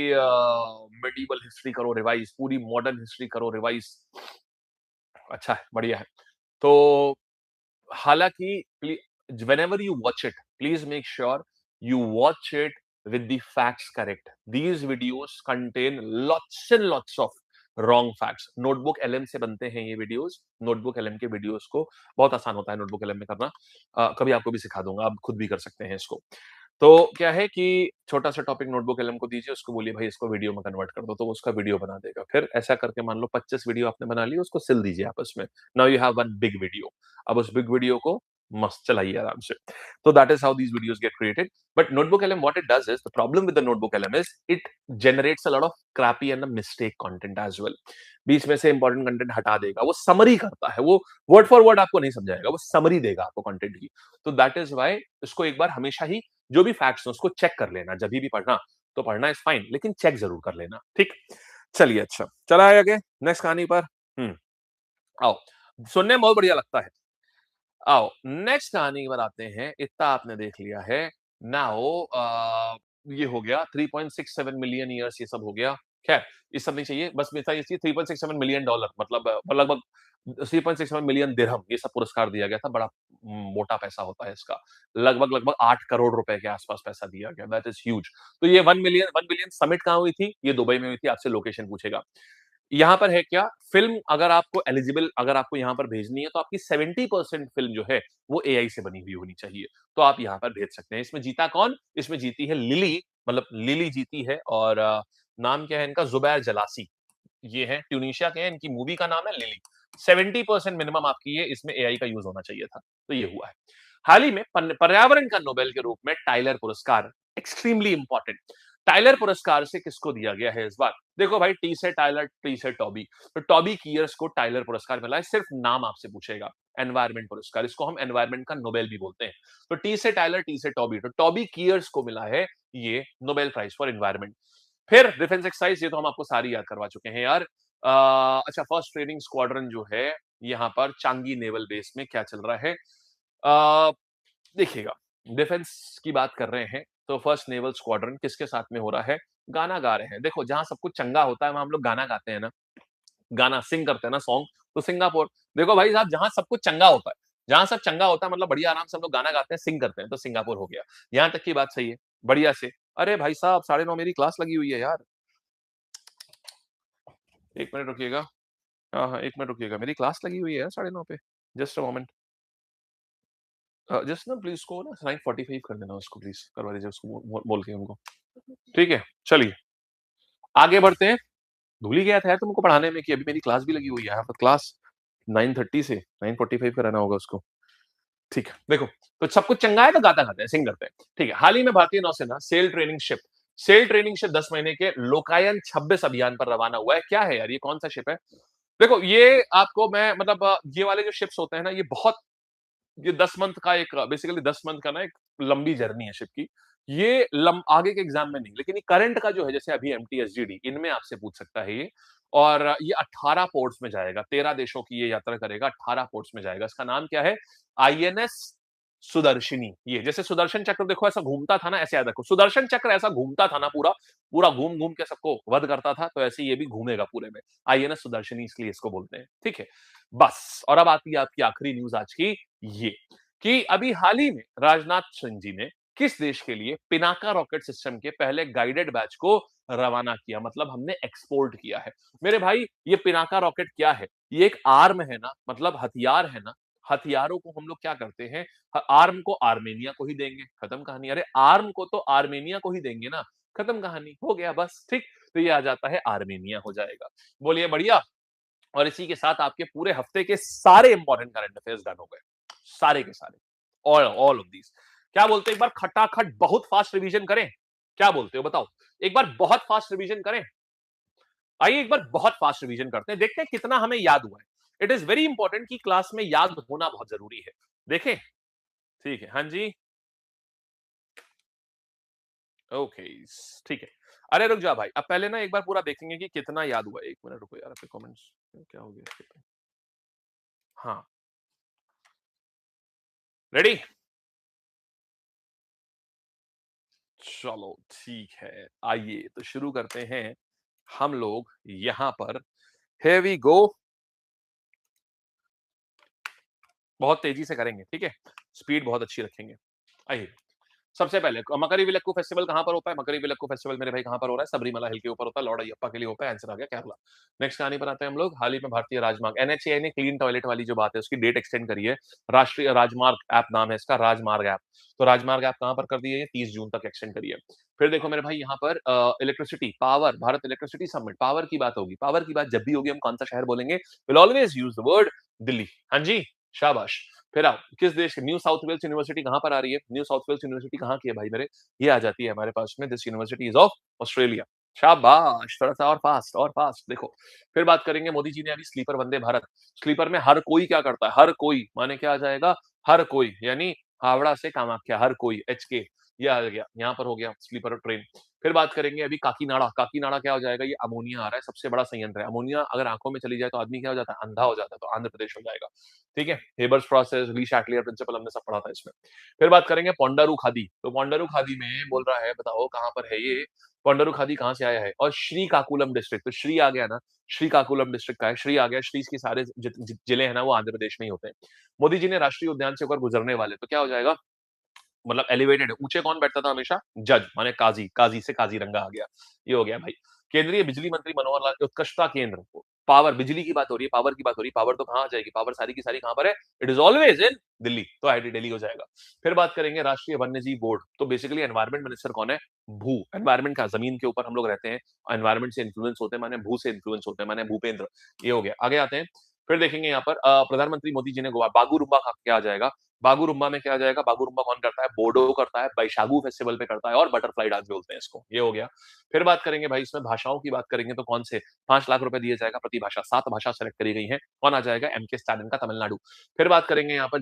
S1: मेडिवल हिस्ट्री करो रिवाइज, पूरी मॉडर्न हिस्ट्री करो रिवाइज। अच्छा है, बढ़िया है। तो हालांकि whenever you watch it, please make sure you watch it with the facts correct. These videos contain lots and lots of wrong facts. Notebook LM से बनते हैं ये वीडियोस। नोटबुक एलएम के वीडियोस को बहुत आसान होता है नोटबुक एलएम में करना। कभी आपको भी सिखा दूंगा, आप खुद भी कर सकते हैं इसको। तो क्या है कि छोटा-सा टॉपिक नोटबुक एलएम को दीजिए, उसको बोलिए भाई इसको वीडियो में कन्वर्ट कर दो, तो वो उसका वीडियो बना देगा। फिर ऐसा करके मान लो 25 वीडियो आपने बना ली, उसको सिल दीजिए आपस में। Now you have one big video. अब उस बिग वीडियो को मस्त चलाइए आराम से। तो that is how these videos get created. But Notebook LM, what it does is, the problem with the Notebook LM is it generates a lot of crappy and a mistake content as well. बीच में से important content हटा देगा, वो summary करता है, वो word for word आपको नहीं समझाएगा, वो समरी देगा आपको कंटेंट की। तो दैट इज व्हाई इसको एक बार हमेशा ही जो भी फैक्ट्स हैं उसको चेक कर लेना, जब भी पढ़ना तो पढ़ना इज फाइन, लेकिन चेक जरूर कर लेना। ठीक, चलिए अच्छा चला है आगे नेक्स्ट कहानी पर। आओ, सुनने में बहुत बढ़िया लगता है। आओ नेक्स्ट कहानी पर आते हैं। इतना आपने देख लिया है। नाउ ये हो गया 3.67 मिलियन ईयर्स, ये सब हो गया। खैर ये सब नहीं चाहिए, बस मेरा ये चाहिए 3.67 मिलियन डॉलर, मतलब लगभग 3.67 मिलियन दिरहम, ये सब पुरस्कार दिया गया था। बड़ा मोटा पैसा होता है इसका, लगभग लगभग 8 करोड़ रुपए के आसपास पैसा दिया गया। That is huge. तो ये 1 बिलियन समिट कहाँ हुई थी? ये दुबई में हुई थी। आपसे लोकेशन पूछेगा। यहाँ पर है क्या, फिल्म अगर आपको एलिजिबल, अगर आपको यहाँ पर भेजनी है तो आपकी 70% फिल्म जो है वो एआई से बनी हुई होनी चाहिए, तो आप यहाँ पर भेज सकते हैं। इसमें जीता कौन? इसमें जीती है लिली, मतलब लिली जीती है। और नाम क्या है इनका? जुबैर जलासी। ये है ट्यूनिशिया के हैं, इनकी मूवी का नाम है लिली। 70% मिनिमम आपकी ये इसमें एआई का यूज होना चाहिए था, तो ये हुआ है। हाल ही में पर्यावरण का नोबेल के रूप में टाइलर पुरस्कार, एक्सट्रीमली इंपॉर्टेंट। टाइलर पुरस्कार से किसको दिया गया है इस बार? देखो भाई, टी से टाइलर, टी से टॉबी। तो टॉबी कियर्स को टाइलर पुरस्कार मिला है। सिर्फ नाम आपसे पूछेगा। एनवायरमेंट पुरस्कार, इसको हम एनवायरमेंट का नोबेल भी बोलते हैं। तो टी से टाइलर, टी से टॉबी, तो टॉबी कियर्स को मिला है ये नोबेल प्राइज फॉर एनवायरमेंट। फिर डिफेंस एक्सरसाइज, ये तो हम आपको सारी याद करवा चुके हैं यार। अच्छा, फर्स्ट ट्रेनिंग स्क्वाड्रन जो है यहाँ पर चांगी नेवल बेस में क्या चल रहा है? देखिएगा, डिफेंस की बात कर रहे हैं तो फर्स्ट नेवल स्क्वाड्रन किसके साथ में हो रहा है? गाना गा रहे हैं। देखो, जहां सब कुछ चंगा होता है वहां हम लोग गाना गाते हैं ना, गाना सिंग करते हैं ना, सॉन्ग। तो सिंगापुर। देखो भाई साहब, जहां सब कुछ चंगा होता है, जहां सब चंगा होता है, मतलब बढ़िया आराम से हम लोग गाना गाते हैं, सिंग करते हैं, तो सिंगापुर हो गया। यहां तक की बात सही है, बढ़िया से। अरे भाई साहब, 9:30 मेरी क्लास लगी हुई है यार। 1 मिनट रुकिएगा। हाँ हाँ, 1 मिनट रुकिएगा, मेरी क्लास लगी हुई है यार 9:30 पे। Just a moment. जस्ट ना प्लीज उसको ना 9:45 कर देना, उसको प्लीज करवा दीजिए, उसको बोल के उनको। ठीक है, चलिए आगे बढ़ते हैं। भूल ही गया था यार तुमको पढ़ाने में कि अभी मेरी क्लास भी लगी हुई है यहाँ पर। क्लास 9:30 से 9:45 कराना होगा उसको। ठीक है, देखो, तो सब कुछ चंगा है तो गाता गाते हैं, सिंग करते हैं। ठीक है, हाल ही में भारतीय नौसेना सेल ट्रेनिंग शिप 10 महीने के लोकायन 26 अभियान पर रवाना हुआ है। क्या है यार, ये कौन सा शिप है? देखो, ये आपको मैं मतलब ये वाले जो शिप्स होते हैं ना, ये बहुत, ये 10 मंथ का एक, बेसिकली 10 मंथ का ना एक लंबी जर्नी है शिप की। ये आगे के एग्जाम में नहीं, लेकिन ये करंट का जो है, जैसे अभी एमटीएसजीडी, इनमें आपसे पूछ सकता है ये। और ये 18 पोर्ट्स में जाएगा, 13 देशों की ये यात्रा करेगा, 18 पोर्ट्स में जाएगा। इसका नाम क्या है? आईएनएस सुदर्शनी। ये जैसे सुदर्शन चक्र देखो ऐसा घूमता था ना, ऐसे याद रखो, सुदर्शन चक्र ऐसा घूमता था ना, पूरा पूरा घूम घूम के सबको वध करता था, तो ऐसे ये भी घूमेगा पूरे में। आईएनएस सुदर्शनी इसलिए इसको बोलते हैं। ठीक है, बस। और अब आती है आपकी आखिरी न्यूज आज की, ये कि अभी हाल ही में राजनाथ सिंह जी ने किस देश के लिए पिनाका रॉकेट सिस्टम के पहले गाइडेड बैच को रवाना किया, मतलब हमने एक्सपोर्ट किया है। मेरे भाई, ये पिनाका रॉकेट क्या है? ये एक आर्म है ना, मतलब हथियार है ना। हथियारों को हम लोग क्या करते हैं? आर्म को आर्मेनिया को ही देंगे, खत्म कहानी। अरे आर्म को तो आर्मेनिया को ही देंगे ना, खत्म कहानी, हो गया बस। ठीक, तो ये आ जाता है आर्मेनिया हो जाएगा। बोलिए बढ़िया। और इसी के साथ आपके पूरे हफ्ते के सारे इंपॉर्टेंट करंट अफेयर्स डन हो गए, सारे के सारे, ऑल ऑफ दीज। क्या बोलते हो, एक बार खटाखट बहुत फास्ट रिवीजन करें? क्या बोलते हो बताओ? एक बार बहुत फास्ट रिवीजन करें? आइए एक बार बहुत फास्ट रिवीजन करते हैं, देखते हैं कितना हमें याद हुआ है। इट इज वेरी इंपॉर्टेंट कि क्लास में याद होना बहुत जरूरी है। देखें, ठीक है, हाँ जी, ओके, ठीक है। अरे रुक जा भाई, अब पहले ना एक बार पूरा देखेंगे कि कितना याद हुआ है। 1 मिनट रुको यार, आपके कमेंट्स क्या हो गया इसके पे? हाँ, रेडी? चलो ठीक है, आइए तो शुरू करते हैं हम लोग यहां पर। here we go। बहुत तेजी से करेंगे, ठीक है, स्पीड बहुत अच्छी रखेंगे। आइए, सबसे पहले मकरविलक्कू फेस्टिवल कहाँ पर होता है? मकरविलक्कू फेस्टिवल मेरे भाई कहाँ पर हो रहा है? सबरीमला हिल के ऊपर होता है, लॉर्ड अयप्पा के लिए होता है, आंसर आ गया केरला। नेक्स्ट कहानी पर आते हैं हम लोग, हाल ही में भारतीय राजमार्ग एनएचएआई ने क्लीन टॉयलेट वाली जो बात है, उसकी डेट एक्सटेंड करी है। राष्ट्रीय राजमार्ग ऐप नाम है इसका, राजमार्ग ऐप। तो राजमार्ग ऐप कहाँ पर कर दी है? 30 जून तक एक्सटेंड करी है। फिर देखो मेरे भाई यहाँ पर electricity, power, Bharat electricity summit, power की बात होगी। पावर की बात जब भी होगी हम कौन सा शहर बोलेंगे? Will always use the word Delhi. हाँ जी, शाबाश। फिर आओ, किस देश न्यू साउथ वेल्स यूनिवर्सिटी कहाँ पर आ रही है? न्यू साउथ वेल्स यूनिवर्सिटी कहाँ की है भाई मेरे? ये आ जाती है हमारे पास में, this university is of Australia. शाबाश, थोड़ा सा और फास्ट देखो। फिर बात करेंगे, मोदी जी ने अभी स्लीपर वंदे भारत, स्लीपर में हर कोई क्या करता है? हर कोई माने क्या आ जाएगा? हर कोई, यानी हावड़ा से कामाख्या, हर कोई, एचके, ये आ गया, यहाँ पर हो गया स्लीपर ट्रेन। फिर बात करेंगे अभी काकीनाडा, काकीनाडा क्या हो जाएगा? ये अमोनिया आ रहा है, सबसे बड़ा संयंत्र है। अमोनिया अगर आंखों में चली जाए तो आदमी क्या हो जाता है? अंधा हो जाता है, तो आंध्र प्रदेश हो जाएगा। ठीक है, हेबर्स प्रोसेस, ली शैटलियर प्रिंसिपल हमने सब पढ़ा था इसमें। फिर बात करेंगे पोंडारू खादी, तो पोंडारू खादी में बोल रहा है, बताओ कहाँ पर है ये? पोंडारू खादी कहाँ से आया है? और श्रीकाकुलम डिस्ट्रिक्ट, तो श्री आ गया ना, श्रीकाकुलम डिस्ट्रिक्ट का है, श्री आ गया। श्री के सारे जिले है ना, वो आंध्र प्रदेश में ही होते हैं। मोदी जी ने राष्ट्रीय उद्यान से होकर गुजरने वाले, तो क्या हो जाएगा? मतलब एलिवेटेड है। ऊंचे कौन बैठता था हमेशा? जज, माने काजी, काजी से काजीरंगा आ गया। ये हो गया भाई। केंद्रीय बिजली मंत्री मनोहर लाल, उत्कृष्टता केंद्र, पावर, बिजली की बात हो रही है, पावर की बात हो रही है, पावर तो कहाँ आ जाएगी? पावर सारी की सारी कहाँ पर है? It is always in Delhi, तो आईटी दिल्ली हो जाएगा। फिर बात करेंगे राष्ट्रीय वन्यजीव बोर्ड, तो बेसिकली एनवायरमेंट मिनिस्टर कौन है? भू, एनवायरमेंट का, जमीन के ऊपर हम लोग रहते हैं, एनवायरमेंट से इन्फ्लुएंस होते हैं, माने भू से इन्फ्लुएंस होते हैं, माने भूपेंद्र। ये हो गया, आगे आते हैं। फिर देखेंगे यहाँ पर प्रधानमंत्री मोदी जी ने गोवा, बागूरुम्बा का क्या आ जाएगा? बागूरुम्बा में क्या आ जाएगा? बागूरुम्बा कौन करता है? बोडो करता है, बैशागु फेस्टिवल पे करता है, और बटरफ्लाई डांस बोलते हैं इसको। ये हो गया। फिर बात करेंगे भाई, इसमें भाषाओं की बात करेंगे तो कौन से? 5 लाख रुपए दिए जाएगा प्रति भाषा, 7 भाषा सेलेक्ट करी गई हैं। कौन आ जाएगा? एमके स्टालिन का तमिलनाडु। फिर बात करेंगे यहाँ पर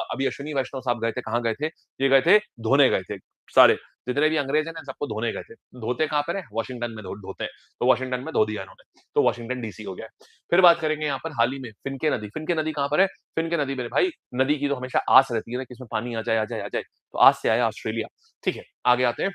S1: अभी अश्विनी वैष्णव साहब गए थे, कहाँ गए थे? ये गए थे, धोने गए थे। सारे जितने भी अंग्रेज हैं ना, सबको धोने गए थे। धोते कहाँ पर है? वॉशिंगटन में धोते हैं। तो वॉशिंगटन में धो दिया इन्होंने, तो वॉशिंगटन डीसी हो गया। फिर बात करेंगे यहाँ पर हाल ही में फिनके नदी, फिनके नदी कहाँ पर है? फिनके नदी मेरे भाई, नदी की तो हमेशा आस रहती है ना कि इसमें पानी आ जाए, आ जाए, आ जाए। तो आज से आया ऑस्ट्रेलिया। ठीक है, आगे आते हैं।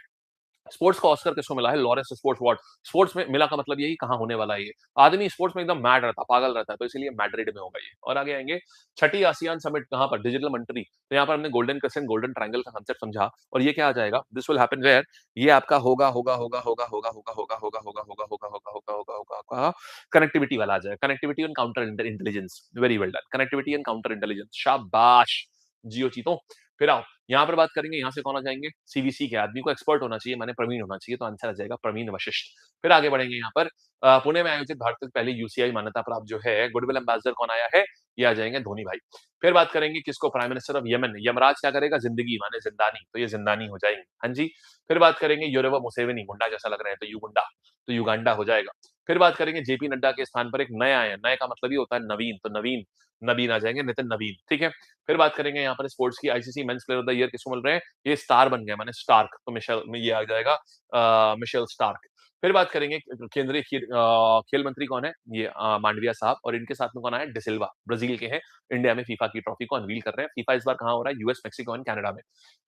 S1: स्पोर्ट्स का ऑस्कर किसको मिला है? Lawrence sports award. स्पोर्ट्स में मिला का मतलब यही, कहाँ होने वाला है ये? आदमी स्पोर्ट्स में एकदम मैड रहता है, पागल रहता है, तो इसीलिए मैड्रिड में होगा ये। और आगे आएंगे, छठी आसियान समिट कहाँ पर? डिजिटल मंत्री, तो यहाँ पर हमने गोल्डन क्रिसेंट, गोल्डन ट्रायंगल का कांसेप्ट समझा। और ये क्या आ जाएगा? दिस विल हैपन वेयर, ये आपका होगा होगा होगा होगा होगा होगा होगा होगा होगा होगा होगा होगा होगा होगा होगा होगा कनेक्टिविटी वाला आ जाएगा। Connectivity and counter intelligence, very well done. Connectivity and counter intelligence, शाबाश जियो चीतो। फिर आओ, यहाँ पर बात करेंगे, यहाँ से कौन आ जाएंगे? सीबीसी के आदमी को एक्सपर्ट होना चाहिए, माने प्रवीण होना चाहिए, तो आंसर आ जाएगा प्रवीण वशिष्ठ। फिर आगे बढ़ेंगे यहाँ पर, पुणे में आयोजित भारत की पहली यूसीआई मान्यता प्राप्त जो है गुडविल एम्बेसडर कौन आया है? ये आ जाएंगे धोनी भाई। फिर बात करेंगे किसको? Prime minister of Yemen, Yamraj क्या करेगा? जिंदगी माने जिंदानी, तो ये जिंदानी हो जाएंगे। हाँ जी। फिर बात करेंगे योरेवा मुसेवेनी, मुंडा जैसा लग रहा है तो युगुंडा, तो युगांडा हो जाएगा। फिर बात करेंगे जेपी नड्डा के स्थान पर एक नया आया, नए का मतलब ही होता है नवीन, तो नवीन, नवीन आ जाएंगे, नितिन नवीन। ठीक है। फिर बात करेंगे यहाँ पर स्पोर्ट्स की, ICC men's player of the year किसको मिल रहे हैं? ये स्टार बन गया, माने स्टार्क, तो मिशेल में ये आ जाएगा मिशेल स्टार्क। फिर बात करेंगे केंद्रीय खेल मंत्री कौन है? ये मांडविया साहब, और इनके साथ में कौन आया? डिसिल्वा, ब्राजील के हैं। इंडिया में फीफा की ट्रॉफी को अनवील कर रहे हैं। फीफा इस बार कहाँ हो रहा है? यूएस, मेक्सिको एंड कनाडा में।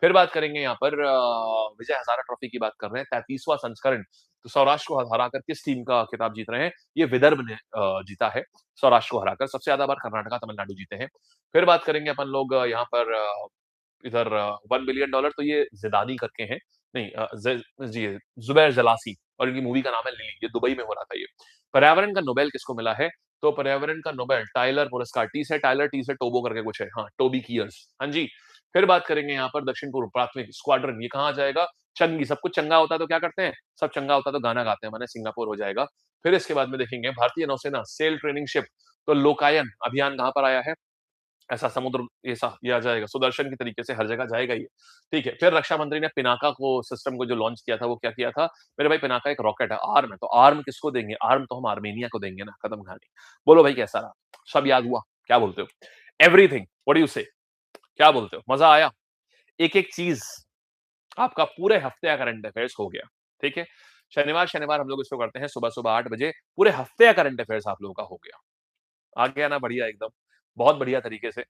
S1: फिर बात करेंगे यहाँ पर विजय हजारा ट्रॉफी की बात कर रहे हैं, 33वां संस्करण। तो सौराष्ट्र को हराकर किस टीम का खिताब जीत रहे हैं? ये विदर्भ ने जीता है, सौराष्ट्र को हराकर। सबसे ज्यादा बार कर्नाटका, तमिलनाडु जीते हैं। फिर बात करेंगे अपन लोग यहाँ पर इधर $1 बिलियन, तो ये जिदानी करके हैं, नहीं जी, जुबैर जलासी, और इनकी मूवी का नाम है लिली, ये दुबई में हो रहा था ये। पर्यावरण का नोबेल किसको मिला है? तो पर्यावरण का नोबेल टाइलर पुरस्कार, टी से टाइलर, टी से टोबो करके कुछ है, हाँ, टोबी कियर्स। हाँ जी। फिर बात करेंगे यहाँ पर दक्षिण पूर्व प्राथमिक स्क्वाड्रन, ये कहाँ आ जाएगा? चंगी, सब कुछ चंगा होता है तो क्या करते हैं? सब चंगा होता है तो गाना गाते हैं, माने सिंगापुर हो जाएगा। फिर इसके बाद में देखेंगे भारतीय नौसेना सेल ट्रेनिंग शिप, तो लोकायन अभियान कहाँ पर आया है? ऐसा समुद्र, ऐसा ये आ जाएगा, सुदर्शन की तरीके से हर जगह जाएगा ये। ठीक है। फिर रक्षा मंत्री ने पिनाका को, सिस्टम को जो लॉन्च किया था, वो क्या किया था? मेरे भाई पिनाका एक रॉकेट है, आर्म है, तो आर्म किसको देंगे? आर्म तो हम आर्मेनिया को देंगे ना, खत्म कहानी। बोलो भाई कैसा रहा? सब याद हुआ? क्या बोलते हो? एवरीथिंग, व्हाट डू यू से? क्या बोलते हो? मजा आया? एक एक चीज आपका पूरे हफ्ते का करंट अफेयर्स हो गया। ठीक है। शनिवार शनिवार हम लोग इसको करते हैं सुबह सुबह 8 बजे, पूरे हफ्ते का करंट अफेयर्स आप लोगों का हो गया। आ गया ना? बढ़िया एकदम, बहुत बढ़िया तरीके से।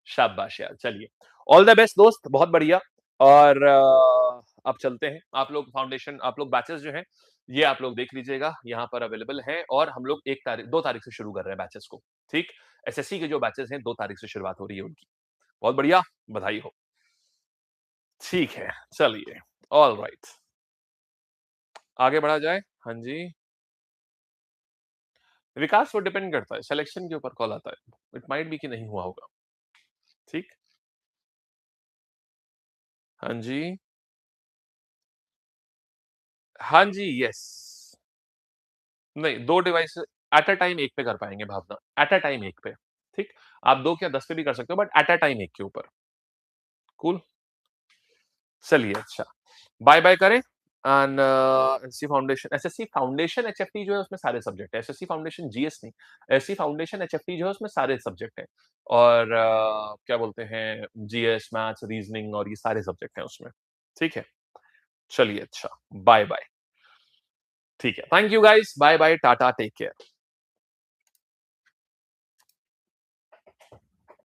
S1: शाबाश यार, चलिए, ऑल द बेस्ट दोस्त, बहुत बढ़िया। और अब चलते हैं, आप लोग फाउंडेशन, आप लोग बैचेस जो हैं, ये आप लोग देख लीजिएगा, यहाँ पर अवेलेबल हैं। और हम लोग 1 तारीख 2 तारीख से शुरू कर रहे हैं बैचेस को। ठीक। एसएससी के जो बैचेस हैं 2 तारीख से शुरुआत हो रही है उनकी। बहुत बढ़िया, बधाई हो। ठीक है, चलिए, ऑलराइट। आगे बढ़ा जाए? हाँ जी। विकास वो डिपेंड करता है, सिलेक्शन के ऊपर कॉल आता है। इट माइट बी कि नहीं हुआ होगा, ठीक? हाँ जी। हाँ जी, येस। नहीं, 2 डिवाइस एट अ टाइम एक पे कर पाएँगे भावना, एट अ टाइम एक पे, ठीक? आप 2 क्या 10 पे भी कर सकते हो बट एट अ टाइम एक के ऊपर, कूल? चलिए अच्छा, बाय-बाय करें एंड एसएससी फाउंडेशन एचएफटी जो है उसमें सारे सब्जेक्ट हैं, एसएससी फाउंडेशन जीएस नहीं, एसएससी फाउंडेशन एचएफटी जो है उसमें सारे सब्जेक्ट हैं और क्या बोलते हैं जीएस, मैथ्स, रीजनिंग और ये सारे सब्जेक्ट हैं उसमें, ठीक है? चलिए अच्छा, बाय-बाय, ठीक है। Thank you guys, bye bye, tata, take care.